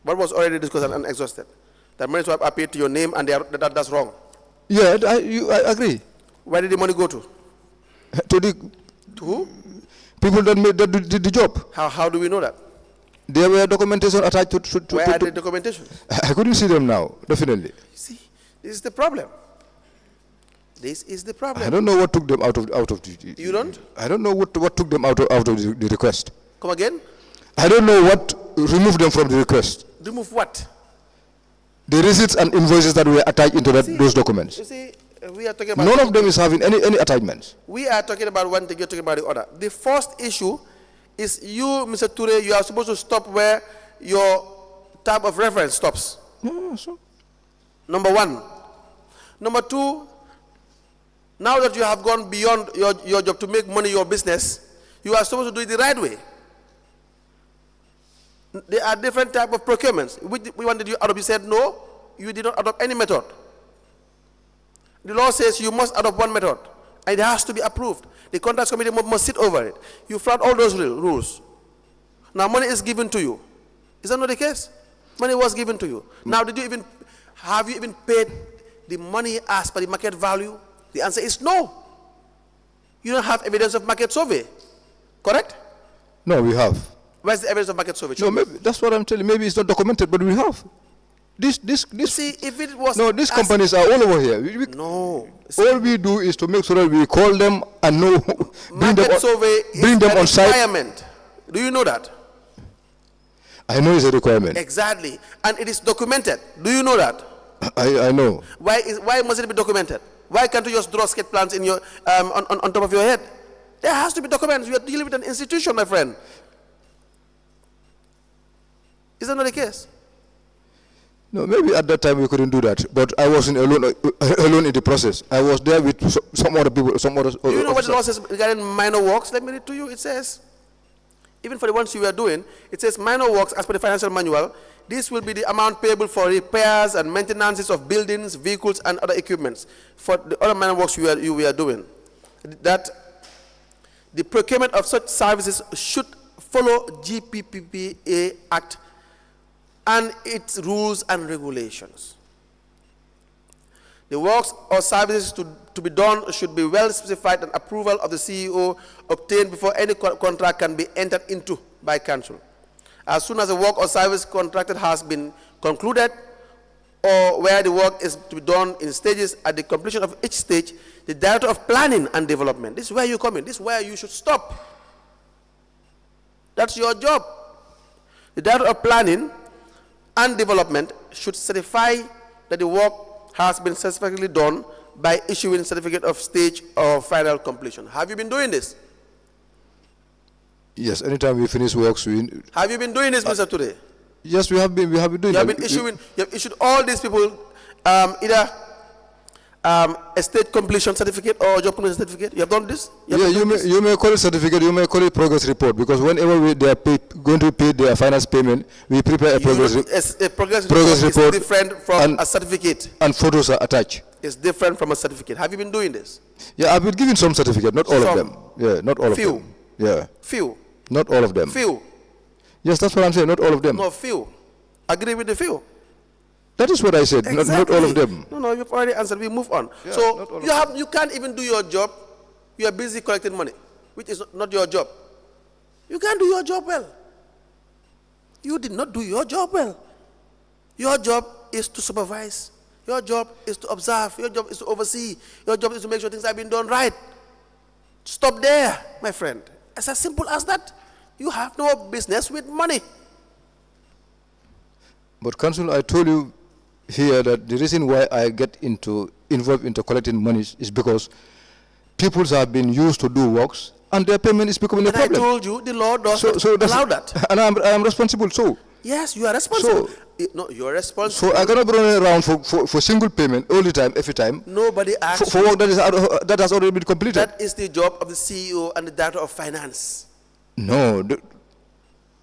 What was already discussed and exhausted? That money swap appeared to your name and that's wrong. Yeah, I agree. Where did the money go to? To who? People that did the job. How do we know that? There were documentation attached to Where are the documentation? I couldn't see them now, definitely. See, this is the problem. This is the problem. I don't know what took them out of the. You don't? I don't know what took them out of the request. Come again? I don't know what removed them from the request. Remove what? The receipts and invoices that were attached into those documents. You see, we are talking about... None of them is having any attachments. We are talking about one thing, you're talking about the other. The first issue is you, Mr. Touray, you are supposed to stop where your tab of reference stops. Yeah, so. Number one. Number two, now that you have gone beyond your job to make money your business, you are supposed to do it the right way. There are different types of procurements. We wanted you adopt. You said no, you did not adopt any method. The law says you must adopt one method, and it has to be approved. The contracts committee must sit over it. You flout all those rules. Now money is given to you. Is that not the case? Money was given to you. Now have you even paid the money as per the market value? The answer is no. You don't have evidence of market survey, correct? No, we have. Where's the evidence of market survey? No, maybe, that's what I'm telling you. Maybe it's not documented, but we have. See, if it was... No, these companies are all over here. No. All we do is to make sure that we call them and know... Market survey is a requirement. Do you know that? I know it's a requirement. Exactly. And it is documented. Do you know that? I know. Why must it be documented? Why can't you just draw sketch plans in your on top of your head? There has to be documents. You are dealing with an institution, my friend. Is that not the case? No, maybe at that time we couldn't do that, but I wasn't alone in the process. I was there with some other people, some other. Do you know what the law says regarding minor works? Let me read to you. It says, even for the ones you were doing, it says minor works as per the financial manual. This will be the amount payable for repairs and maintenances of buildings, vehicles, and other equipments. For the other minor works you were doing, that the procurement of such services should follow GPPPA Act and its rules and regulations. The works or services to be done should be well specified and approval of the CEO obtained before any contract can be entered into by council. As soon as the work or service contracted has been concluded, or where the work is to be done in stages, at the completion of each stage, the Director of Planning and Development, this is where you come in, this is where you should stop. That's your job. The Director of Planning and Development should certify that the work has been satisfactorily done by issuing certificate of stage or final completion. Have you been doing this? Yes, anytime we finish works, have you been doing this, Mr. Touray? Yes, we have been doing you that. You have issued all these people either a state completion certificate or job completion certificate. You have done this? You may call it certificate, you may call it progress report, because whenever they are going to pay their finance payment, we prepare a progress report. A progress report is different from a certificate. And photos are attached. It's different from a certificate. Have you been doing this? Yeah, I've been giving some certificate, not all of them. Yeah, not all of them. Yeah. Few. Not all of them. Few. Yes, that's what I'm saying, not all of them. No, few. Agree with the few. That is what I said, exactly. not all of them. No, you've already answered. We move on. Yeah, so you can't even do your job. You are busy collecting money, which is not your job. You can't do your job well. You did not do your job well. Your job is to supervise. Your job is to observe. Your job is to oversee. Your job is to make sure things have been done right. Stop there, my friend. It's as simple as that. You have no business with money. But Council, I told you here that the reason why I get involved into collecting money is because people have been used to do works and their payment is becoming a problem. I told you the law does not allow that. And I am responsible, so. Yes, you are responsible. No, you are responsible. So I cannot be running around for single payment all the time, every time. Nobody asked for work that has already been completed. That is the job of the CEO and the Director of Finance. No.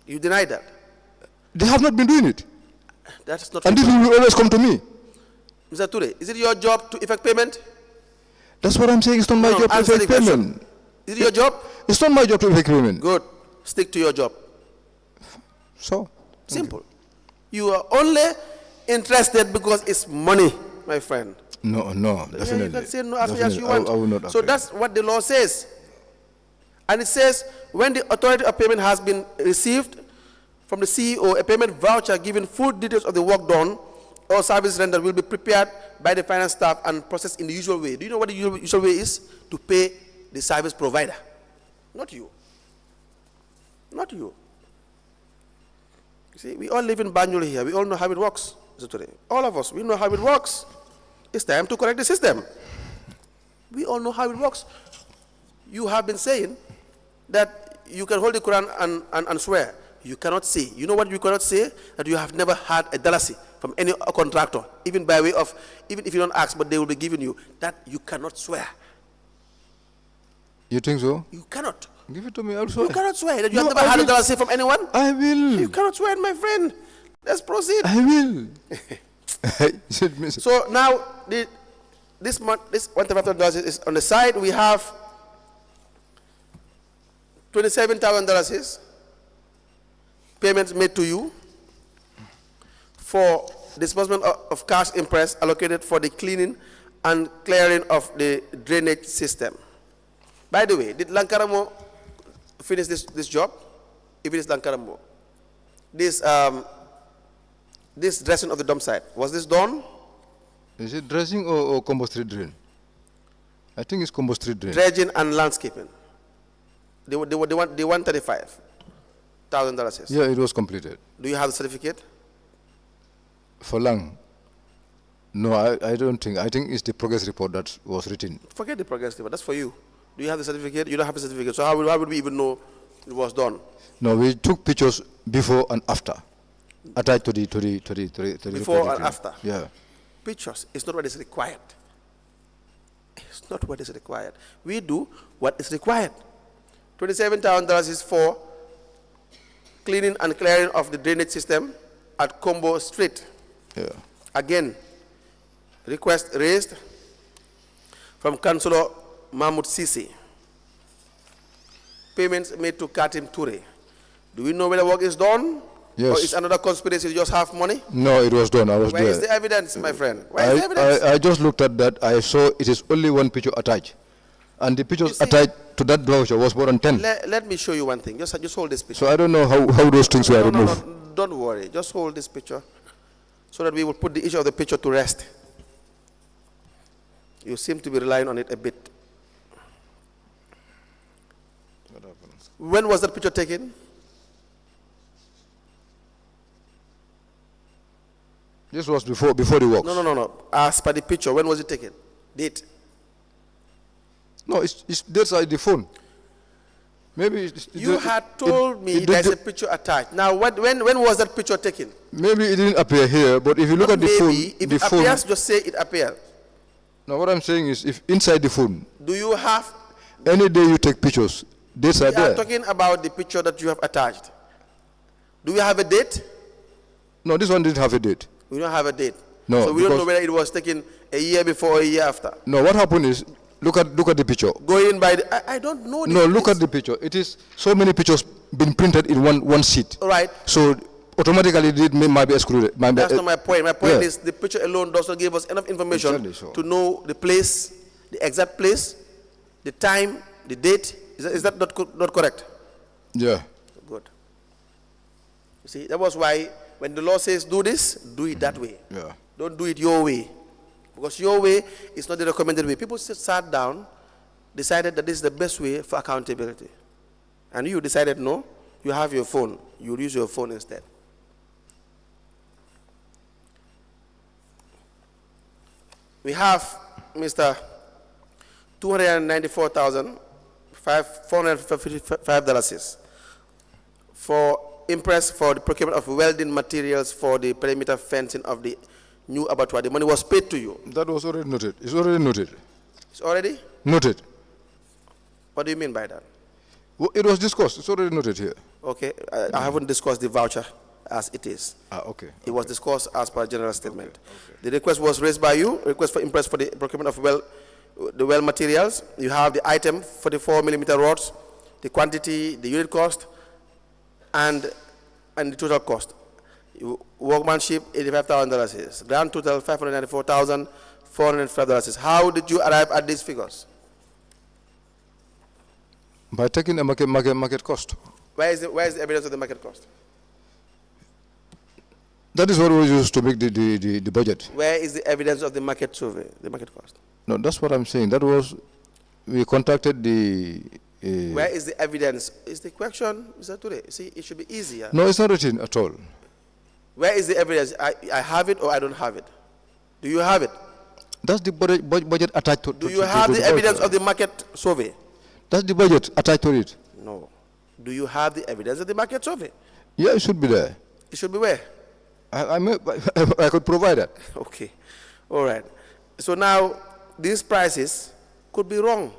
You deny that? They have not been doing it. That's not. And this will always come to me. Mr. Touray, is it your job to effect payment? That's what I'm saying. It's not my job to effect payment. Is it your job? It's not my job to effect payment. Good. Stick to your job. So? Simple. You are only interested because it's money, my friend. No, definitely. You can say no as you want. I will not. So that's what the law says. And it says, when the authority of payment has been received from the CEO, a payment voucher giving full details of the work done or service rendered will be prepared by the finance staff and processed in the usual way. Do you know what the usual way is? To pay the service provider. Not you. Not you. You see, we all live in Banjul here. We all know how it works, Mr. Touray. All of us, we know how it works. It's time to correct the system. We all know how it works. You have been saying that you can hold the Quran and swear. You cannot say. You know what you cannot say? That you have never had a dalasi from any contractor, even by way of, even if you don't ask, but they will be giving you. That you cannot swear. You think so? You cannot. Give it to me, I'll swear. You cannot swear that you have never had a dalasi from anyone? I will. You cannot swear, my friend. Let's proceed. I will. So now, this $1,500 is on the side. We have $27,000 payments made to you for disbursement of cash impress allocated for the cleaning and clearing of the drainage system. By the way, did Lankaramo finish this job? If it is Lankaramo, this dressing of the dump site, was this done? Is it dressing or compost drain? I think it's compost drain. Dredging and landscaping. The $135,000. Yeah, it was completed. Do you have the certificate? For Lang? No, I don't think. I think it's the progress report that was written. Forget the progress report. That's for you. Do you have the certificate? You don't have a certificate. So how would we even know it was done? No, we took pictures before and after, attached to the Before project, and yeah. after. Yeah. Pictures is not what is required. It's not what is required. We do what is required. $27,000 is for cleaning and clearing of the drainage system at Combo Street. Yeah. Again, request raised from Councillor Mahmoud Sisi. Payments made to Katim Touray. Do we know where the work is done? Yes. Or is another conspiracy to just have money? No, it was done. I was Where there. is the evidence, my friend? Where is the evidence? I just looked at that. I saw it is only one picture attached. And the pictures see- attached to that voucher was more than 10. Let me show you one thing. Just hold this picture. So I don't know how those things were removed. No, don't worry. Just hold this picture so that we will put the issue of the picture to rest. You seem to be relying on it a bit. When was that picture taken? This was before the works. No. As per the picture, when was it taken? Date. No, it's there's the phone. Maybe You had told me there's a picture attached. Now, when was that picture taken? Maybe it didn't appear here, but if you look Not at the phone, maybe. If the it phone. appears, just say it appeared. Now what I'm saying is, if inside the phone, Do you have? any day you take pictures, dates are We are there. talking about the picture that you have attached. Do we have a date? No, this one didn't have a date. We don't have a date. No, So we don't know because- whether it was taken a year before or a year after. No, what happened is, look at the picture. Going by the, I don't know. No, look at the picture. It is so many pictures been printed in one sheet. All right. So automatically it might be excluded. That's not my point. My point Yeah. is the picture alone does not give us enough information Exactly so. to know the place, the exact place, the time, the date. Is that not correct? Yeah. Good. You see, that was why when the law says do this, do it that way. Yeah. Don't do it your way. Because your way is not the recommended way. People sat down, decided that this is the best way for accountability. And you decided no, you have your phone. You'll use your phone instead. We have Mr. $294,455 for Impress for the procurement of welding materials for the perimeter fencing of the new abattoir. The money was paid to you. That was already noted. It's already noted. It's already? Noted. What do you mean by that? Well, it was discussed. It's already noted here. Okay, I haven't discussed the voucher as it is. Okay. It was discussed as per general statement. The request was raised by you, request for Impress for the procurement of the well materials. You have the item, 44mm rods, the quantity, the unit cost, and the total cost. Workmanship, $85,000. Grand total, $594,405. How did you arrive at these figures? By taking a market cost. Where is the evidence of the market cost? That is what we used to make the budget. Where is the evidence of the market survey, the market cost? No, that's what I'm saying. That was, we contacted the... Where is the evidence? Is the question, Mr. Touray? See, it should be easier. No, it's not written at all. Where is the evidence? I have it or I don't have it? Do you have it? That's the budget attached to Do you have the evidence of the market survey? That's the budget attached to it. No. Do you have the evidence of the market survey? Yeah, it should be there. It should be where? I could provide that. Okay. All right. So now, these prices could be wrong.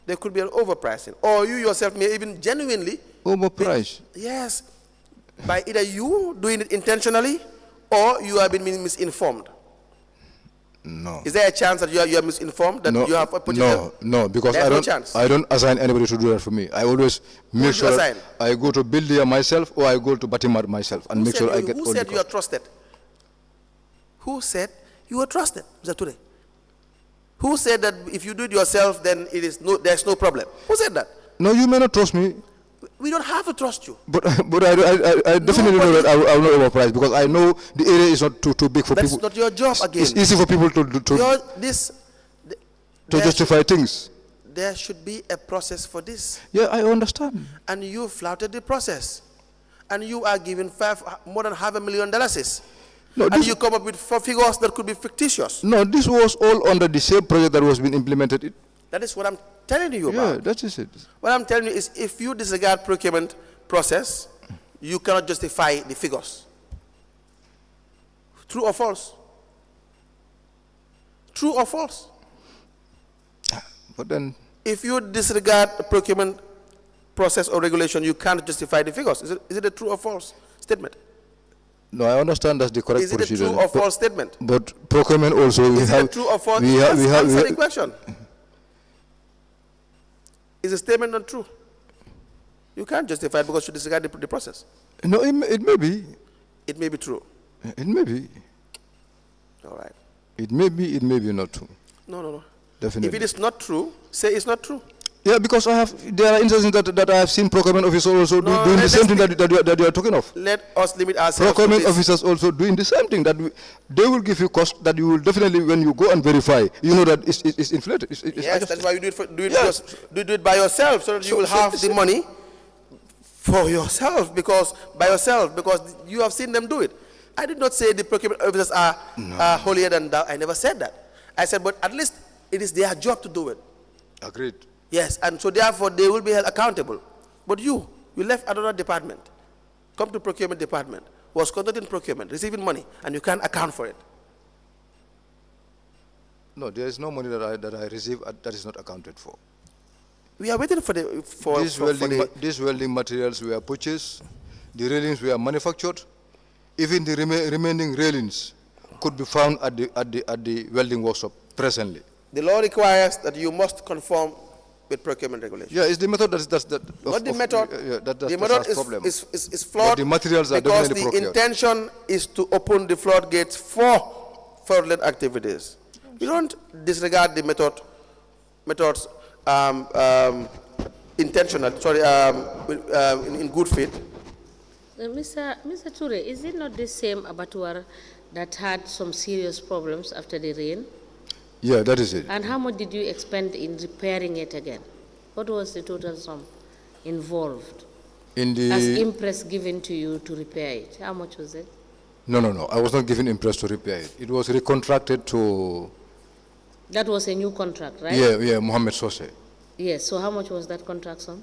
There could be an overpricing. Or you yourself may even genuinely... Overpriced. Yes. By either you doing it intentionally or you have been misinformed. No. Is there a chance that you are misinformed? That No, you have put no, because There's no chance. I don't assign anybody to do that for me. I always make you sure that assign? I go to Buildia myself or I go to Batimar myself and make sure I get all Who the said you are cost. trusted? Who said you are trusted, Mr. Touray? Who said that if you do it yourself, then there's no problem? Who said that? No, you may not trust me, We don't have to trust you. but I definitely know that I will not overprice because I know the area is not too big for That's people. not your job again. It's easy for people to justify things. There should be a process for this. Yeah, I understand. And you flouted the process. And you are giving more than $500,000. No, and this- you come up with 4 figures that could be fictitious. No, this was all under the same project that was being implemented. That is what I'm telling you Yeah, about. that is it. What I'm telling you is if you disregard procurement process, you cannot justify the figures. True or false? True or false? But then, If you disregard the procurement process or regulation, you can't justify the figures. Is it a true or false statement? no, I understand that's the correct Is it a procedure. true or false statement? But procurement also, we Is have... it a true or false? We have, Yes, answer the question. Is the statement not true? You can't justify it because you disregard the process. No, it may be. It may be true. It may be. All right. It may be not true. No. Definitely. If it is not true, say it's not true. Yeah, because there are instances that I have seen procurement officers also No, doing the let's same thing be- that you are talking of. Let us limit ourselves to Procurement this. officers also doing the same thing, they will give you cost that you will definitely, when you go and verify, you know that it's inflated. It's Yes, adjusted. that's why you do it, Yes. do it by yourself, so that you will have the money for yourself, because you have seen them do it. I did not say the procurement officers are holier than thou. I never said that. I said, but at least it is their job to do it. Agreed. Yes, and so therefore they will be held accountable. But you left another department, come to procurement department, was conducting procurement, receiving money, and you can't account for it. No, there is no money that I receive that is not accounted for. We are waiting for These welding materials were purchased, the railings were manufactured, even the remaining railings could be found at the welding workshop presently. The law requires that you must conform with procurement regulations. Yeah, it's the method that's Not the method. The method problem. is flawed. But the materials are because definitely the procured. intention is to open the floodgates for fraudulent activities. You don't disregard the methods intentional. Sorry, in good faith. Mr. Touray, is it not the same abattoir that had some serious problems after the rain? Yeah, that is it. And how much did you expend in repairing it again? What was the total sum involved In as the impress given to you to repair it? How much was it? no, I was not given impress to repair it. It was recontracted to That was a new contract, right? yeah, Mohammed Sose. Yes, so how much was that contract sum?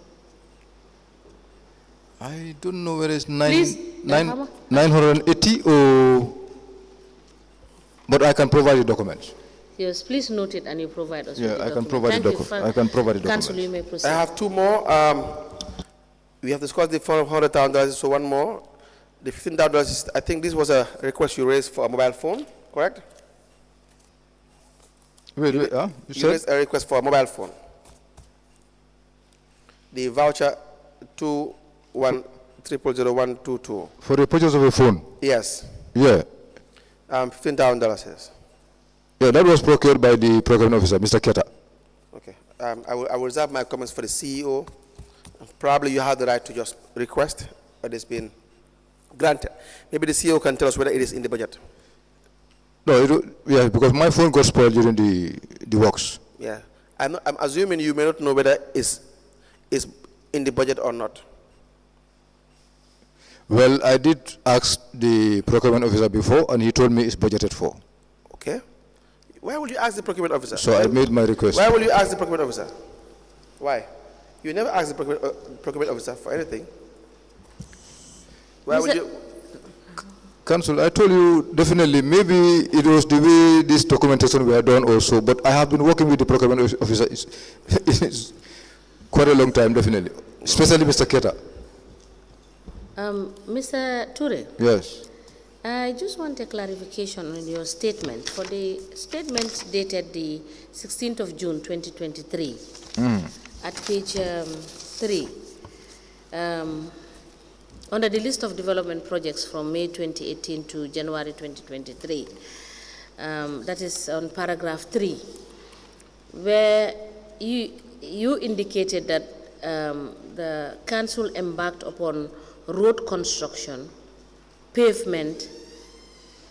I don't know where it's Please, how much? 980 or, but I can provide the documents. Yes, please note it and you provide us Yeah, with the I can document. provide Thank the you. docu- I can provide the Council, documents. you may proceed. I have two more. We have discussed the $400,000, so one more. The $15,000, I think this was a request you raised for a mobile phone, correct? Wait, you You said? raised a request for a mobile phone. The voucher 2100122. For the purchase of a phone? Yes, Yeah. $15,000. Yeah, that was procured by the procurement officer, Mr. Keta. Okay. I will reserve my comments for the CEO. Probably you have the right to just request, but it's been granted. Maybe the CEO can tell us whether it is in the budget. No, yeah, because my phone got spoiled during the works. Yeah. I'm assuming you may not know whether it's in the budget or not. Well, I did ask the procurement officer before, and he told me it's budgeted for. Okay. Why will you ask the procurement officer? So I made my request. Why will you ask the procurement officer? Why? You never ask the procurement officer for anything. Why would Mr. you? Council, I told you definitely, maybe it was the way this documentation were done also, but I have been working with the procurement officer it's quite a long time, definitely, especially Mr. Keta. Mr. Touray, Yes. I just want a clarification on your statement. For the statement dated the 16th of June, 2023, at page 3, under the list of development projects from May 2018 to January 2023, that is on paragraph 3, where you indicated that the council embarked upon road construction, pavement,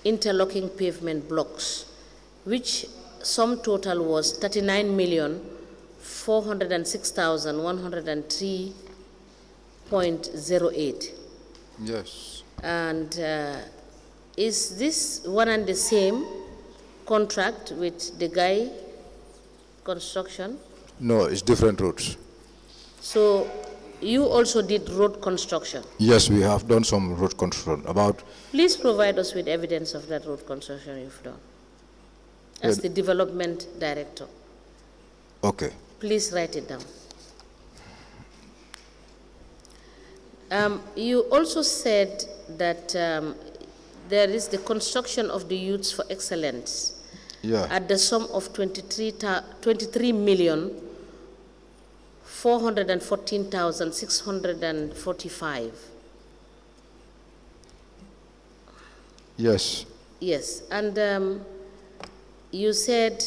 interlocking pavement blocks, which sum total was 39,406,103.08. Yes. And Is this one and the same contract with the guy construction? No, it's different routes. So you also did road construction. Yes, we have done some road construction. About Please provide us with evidence of that road construction you've done. As the development director, okay. please write it down. You also said that there is the construction of the Youths for Excellence at the sum of 23,414,645. Yes. Yes, and you said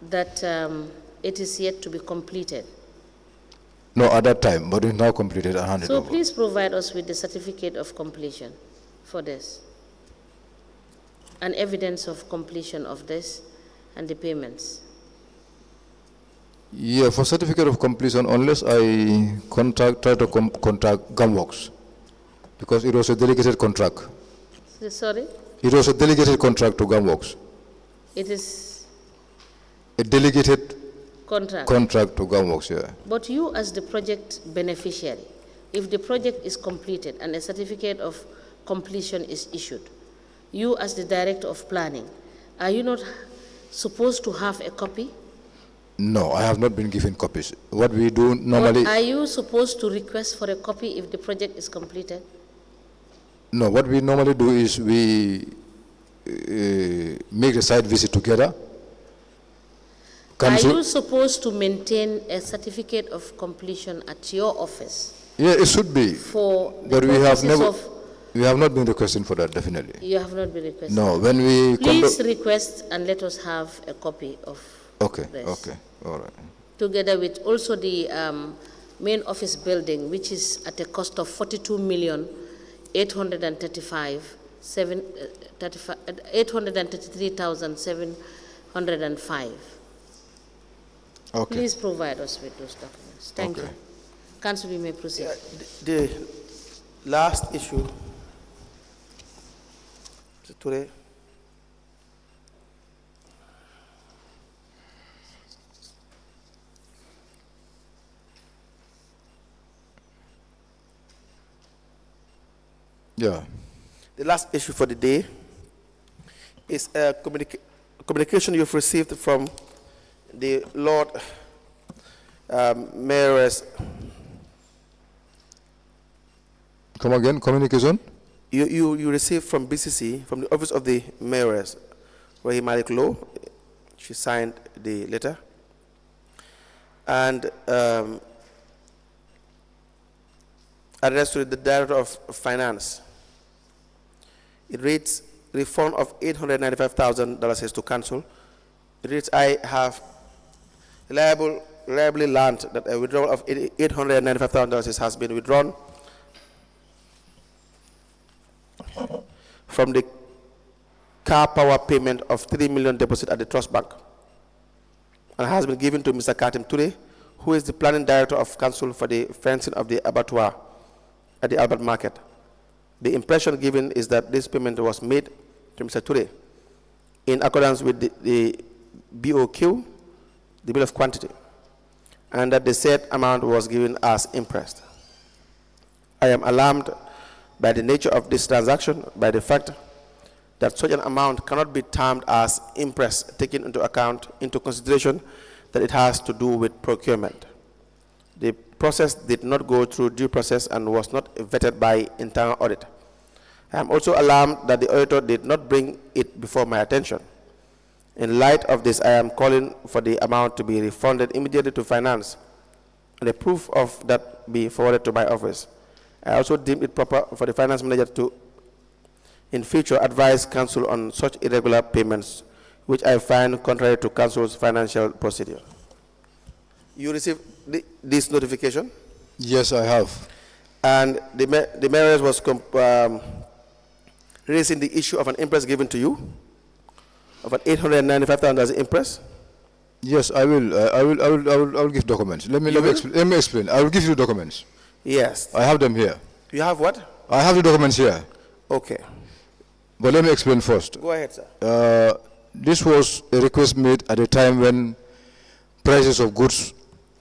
that it is yet to be completed. No, at that time, but it's now completed and handed So over. please provide us with the certificate of completion for this, and evidence of completion of this and the payments. Yeah, for certificate of completion, unless I try to contact Gumworks, because it was a delegated contract. Sorry? It was a delegated contract to Gumworks. It is A delegated contract. to Gumworks, yeah. But you as the project beneficiary, if the project is completed and a certificate of completion is issued, you as the director of planning, are you not supposed to have a copy? No, I have not been given copies. What we do normally... But are you supposed to request for a copy if the project is completed? No, what we normally do is we make the site visit together. Are you supposed to maintain a certificate of completion at your office? Yeah, it should be. For the But we have not been requesting for that, definitely. You have not been requesting? No, when we... Please request and let us have a copy of this. Okay, all right. Together with also the main office building, which is at a cost of 833,705. Okay. Please provide us with those documents. Thank you. Council, you may proceed. The last issue, Mr. Touray. Yeah. The last issue for the day is a communication you've received from the Lord Mayoress. Come again, communication? You received from B.C.C, from the office of the Mayoress, Rahim Malik Law. She signed the letter. And addressed to the Director of Finance. It reads, refund of $895,000 is to council. It reads, I have reliably learned that a withdrawal of $895,000 has been withdrawn from the car power payment of $3 million deposit at the Trust Bank, and has been given to Mr. Katim Touray, who is the planning director of council for the fencing of the abattoir at the Albert Market. The impression given is that this payment was made to Mr. Touray in accordance with the BOQ, the bill of quantity, and that the said amount was given as interest. I am alarmed by the nature of this transaction, by the fact that such an amount cannot be termed as interest, taking into consideration that it has to do with procurement. The process did not go through due process and was not vetted by internal audit. I am also alarmed that the auditor did not bring it before my attention. In light of this, I am calling for the amount to be refunded immediately to finance, and a proof of that be forwarded to my office. I also deem it proper for the finance manager to, in future, advise council on such irregular payments, which I find contrary to council's financial procedure. You received this notification? Yes, I have. And the mayor was raising the issue of an impress given to you, of an $895,000 impress? Yes, I will give documents. Let me explain. I will give you documents. Yes. I have them here. You have what? I have the documents here. Okay. But let me explain first. Go ahead, sir. This was a request made at a time when prices of goods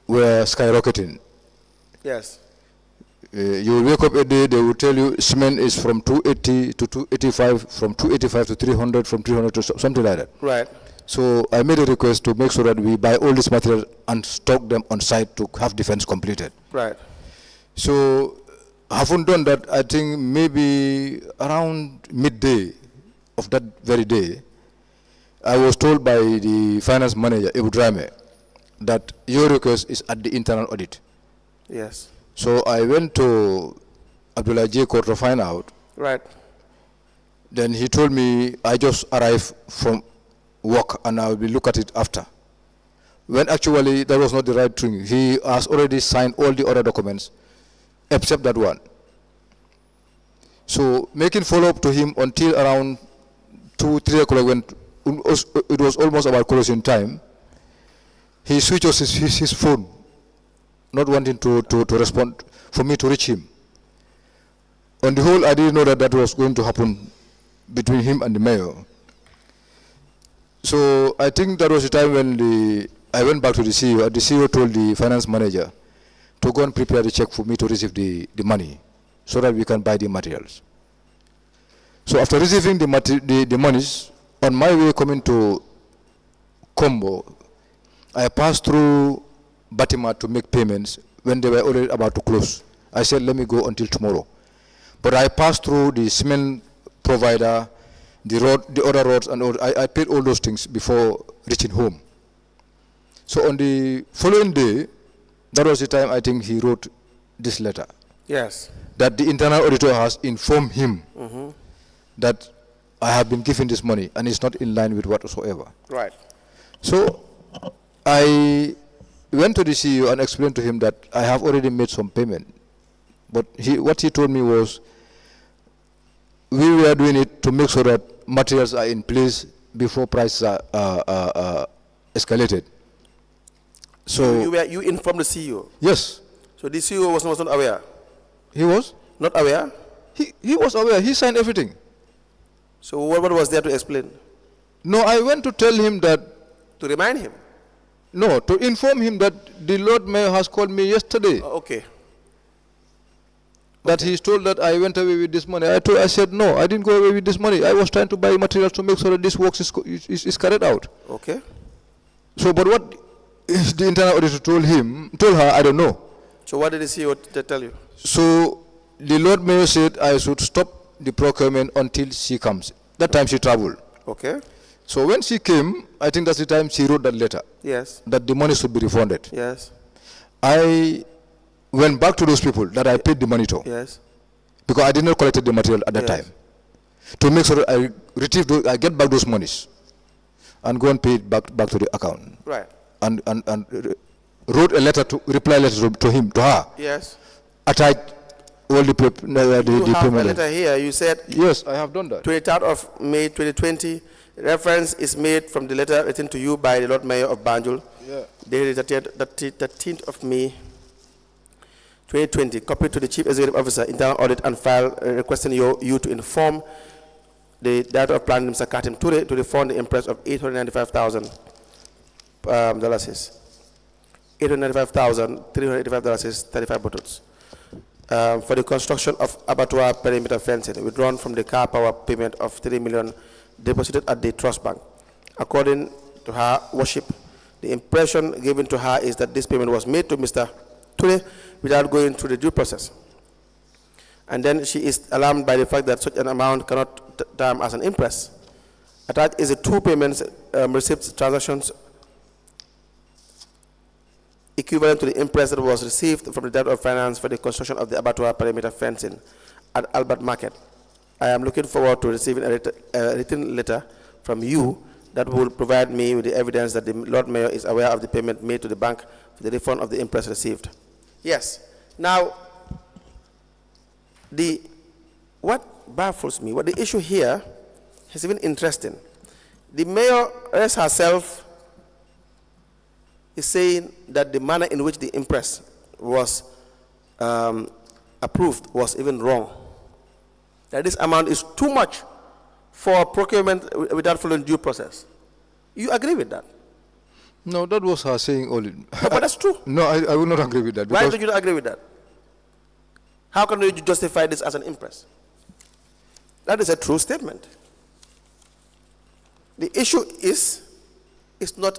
were skyrocketing. Yes. You will wake up a day, they will tell you cement is from 280 to 285, from 285 to 300, from 300 to something like that. Right. So I made a request to make sure that we buy all this material and stock them on site to have defense completed. Right. So I haven't done that. I think maybe around midday of that very day, I was told by the finance manager, Ibudrame, that your request is at the internal audit. Yes. So I went to Abdullah J. Court to find out. Right. Then he told me, I just arrived from work and I will be look at it after. When actually that was not the right thing. He has already signed all the other documents except that one. So making follow-up to him until around 2, 3 o'clock when it was almost about closing time, he switched off his phone, not wanting to respond for me to reach him. On the whole, I didn't know that was going to happen between him and the mayor. So I think that was the time when I went back to the CEO, and the CEO told the finance manager to go and prepare the check for me to receive the money so that we can buy the materials. So after receiving the monies, on my way coming to Combo, I passed through Batima to make payments when they were already about to close. I said, let me go until tomorrow. But I passed through the cement provider, the other roads, and all. I paid all those things before reaching home. So on the following day, that was the time I think he wrote this letter. Yes. That the internal auditor has informed him that I have been given this money and it's not in line with whatsoever. Right. So I went to the CEO and explained to him that I have already made some payment. But what he told me was, we were doing it to make sure that materials are in place before prices are escalated. So you informed the CEO? Yes. So the CEO was not aware? He was? Not aware? He was aware. He signed everything. So what was there to explain? No, I went to tell him that. To remind him? No, to inform him that the Lord Mayor has called me yesterday. Okay. That he's told that I went away with this money. I said, no, I didn't go away with this money. I was trying to buy materials to make sure that this work is carried out. Okay. So, but what the internal auditor told her, I don't know. So what did the CEO tell you? So the Lord Mayor said I should stop the procurement until she comes. That time she traveled. Okay. So when she came, I think that's the time she wrote that letter. Yes. That the money should be refunded. Yes. I went back to those people that I paid the money to. Yes. Because I did not collect the material at that time. To make sure that I get back those monies and go and pay it back to the account. Right. And wrote a reply letter to her. Yes. Attached all the you have a letter here. You said. Yes, I have done that. 23rd of May 2020. Reference is made from the letter written to you by the Lord Mayor of Banjul. Yeah. Dated 13th of May 2020. Copied to the Chief Executive Officer, Internal Audit and File, requesting you to inform the Director of Planning, Mr. Katim Touray, to refund the interest of $895,000. $895,385 35 bottles. For the construction of abattoir perimeter fencing, withdrawn from the car power payment of $3 million deposited at the trust bank. According to her worship, the impression given to her is that this payment was made to Mr. Touray without going through the due process. And then she is alarmed by the fact that such an amount cannot term as an interest. Attached is the two payments receipts transactions equivalent to the interest that was received from the Director of Finance for the construction of the abattoir perimeter fencing at Albert Market. I am looking forward to receiving a written letter from you that will provide me with the evidence that the Lord Mayor is aware of the payment made to the bank for the refund of the interest received. Yes. Now, what baffles me, what the issue here is even interesting. The Mayoress herself is saying that the manner in which the impress was approved was even wrong. That this amount is too much for procurement without following due process. You agree with that? No, that was her saying only. No, but that's true. No, I will not agree with that. Why Because do you not agree with that? How can you justify this as an impress? That is a true statement. The issue is, it's not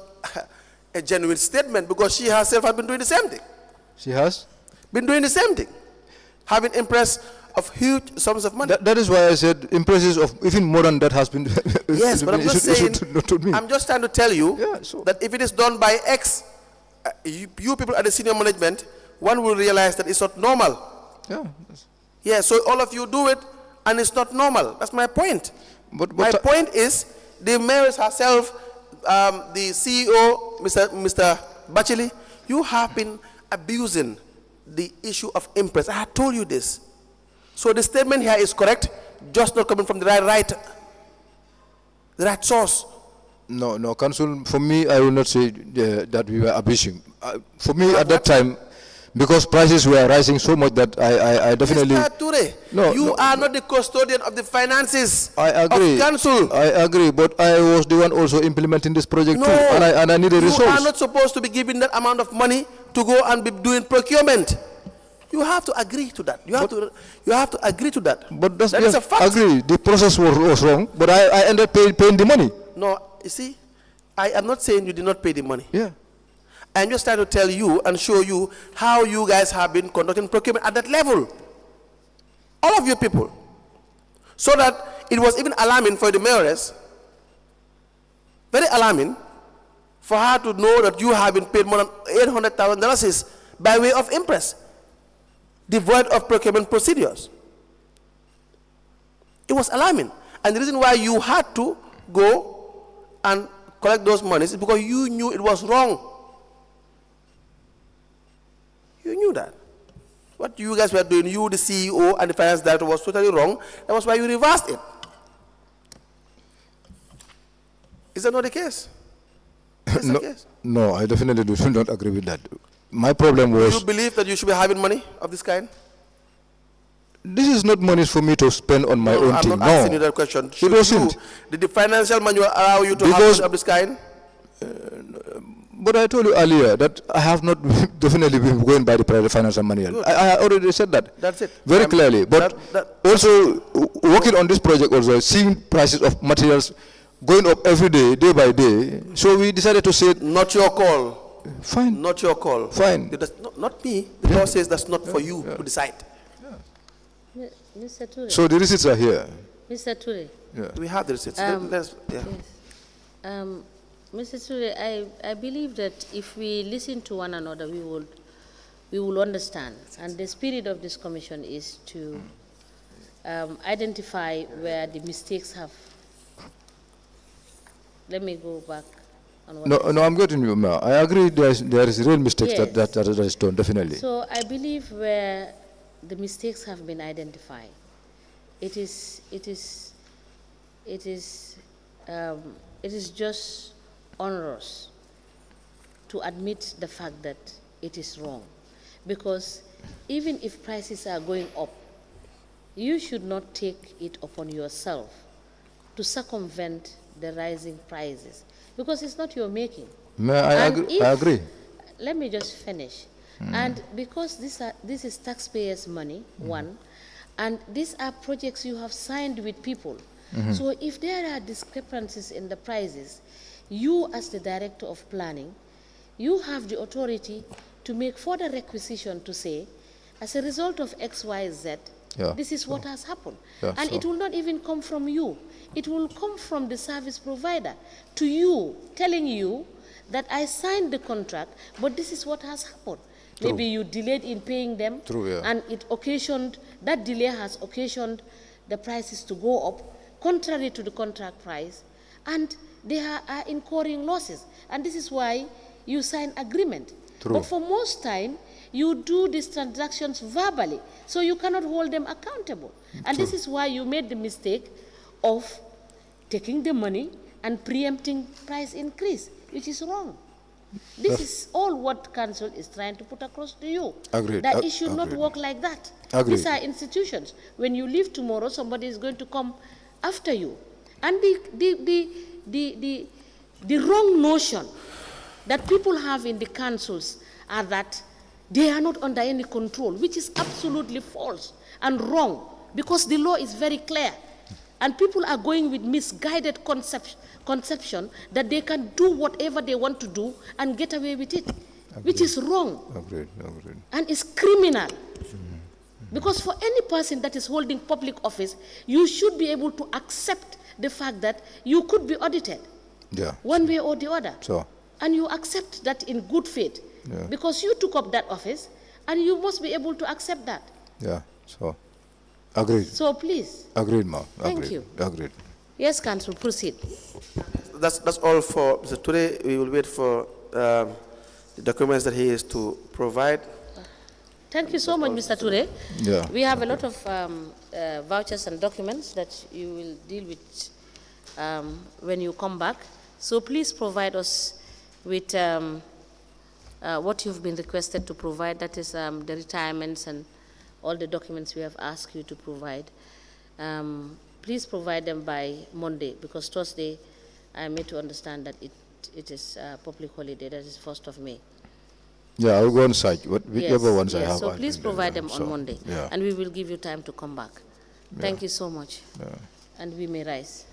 a genuine statement because she herself has been doing the same thing. she has? Been doing the same thing. Having impress of huge sums of money. That is why I said impresses of even more than that has been. Yes, but I'm just saying, to me. I'm just trying to tell you Yeah, so- that if it is done by X, you people at the senior management, one will realize that it's not normal. Yeah. Yeah, so all of you do it, and it's not normal. That's my point. But My point is, the mayor herself, the CEO, Mr. Bacheli, you have been abusing the issue of impress. I had told you this. So the statement here is correct, just not coming from the right source. No, Council, for me, I will not say that we were abusing. For me, at that time, because prices were rising so much that I definitely... Mr. Touray, you are not the custodian of the finances I agree. of council. I agree, but I was the one also implementing this project No, too, and I need a resource. You are not supposed to be given that amount of money to go and be doing procurement. You have to agree to that. You have to agree to that. But that's that is a fact. agree. The process was wrong, but I ended up paying the money. No, you see, I am not saying you did not pay the money. Yeah. I'm just trying to tell you and show you how you guys have been conducting procurement at that level. All of you people. So that it was even alarming for the mayoress, very alarming, for her to know that you have been paid more than $800,000 by way of impress, devoid of procurement procedures. It was alarming. And the reason why you had to go and collect those monies is because you knew it was wrong. You knew that. What you guys were doing, you, the CEO, and the finance director, was totally wrong. That was why you reversed it. Is that not the case? Is the case? No, I definitely do not agree with that. My problem Do was... you believe that you should be having money of this kind? This is not money for me to spend on my own thing. I'm not asking you that question. It wasn't. Did the financial manual allow you to have money of this kind? But I told you earlier that I have not definitely been going by the private financial manual. I already said that. That's it. Very clearly. But also working on this project also, seeing prices of materials going up every day, day by day. So we decided to say... Not your call. Fine. Not your call. Fine. Not me. The law says that's not for you to decide. Mr. Touray. So the receipts are here. Mr. Touray. Yeah. We have the receipts. Yes. Mr. Touray, I believe that if we listen to one another, we will understand. And the spirit of this commission is to identify where the mistakes have. Let me go back on what No, I'm getting you, Ma. I agree there is real mistakes Yes. that is done, definitely. So I believe where the mistakes have been identified, it is just onerous to admit the fact that it is wrong, because even if prices are going up, you should not take it upon yourself to circumvent the rising prices, because it's not your making. I agree. Let me just finish. And because this is taxpayers' money, one, and these are projects you have signed with people. So if there are discrepancies in the prices, you as the director of planning, you have the authority to make further requisition to say, as a result of X, Y, Z, this is what has happened. And it will not even come from you. It will come from the service provider to you, telling you that I signed the contract, but this is what has happened. True. Maybe you delayed in paying them, and that delay has occasioned the prices to go up, contrary to the contract price, and they are incurring losses. And this is why you sign agreement. True. But for most time, you do these transactions verbally, so you cannot hold them accountable. And this is why you made the mistake of taking the money and preempting price increase, which is wrong. This is all what council is trying to put across to you. Agreed. That it should not work like that. Agreed. These are institutions. When you leave tomorrow, somebody is going to come after you. And the wrong notion that people have in the councils are that they are not under any control, which is absolutely false and wrong, because the law is very clear. And people are going with misguided conception that they can do whatever they want to do and get away with it, which is wrong. Agreed. And it's criminal. Because for any person that is holding public office, you should be able to accept the fact that you could be audited one way or the other. And you accept that in good faith. Because you took up that office, and you must be able to accept that. Agreed. So please. Agreed, ma'am. Thank you. Agreed. Yes, Council, proceed. That's all for Mr. Touray. We will wait for the documents that he is to provide. Thank you so much, Mr. Touray. We have a lot of vouchers and documents that you will deal with when you come back. So please provide us with what you've been requested to provide, that is the retirements and all the documents we have asked you to provide. Please provide them by Monday, because Thursday I made to understand that it is a public holiday, that is 1st of May. I will go on site, whichever ones I have. So please provide them on Monday, and we will give you time to come back. Thank you so much. And we may rise.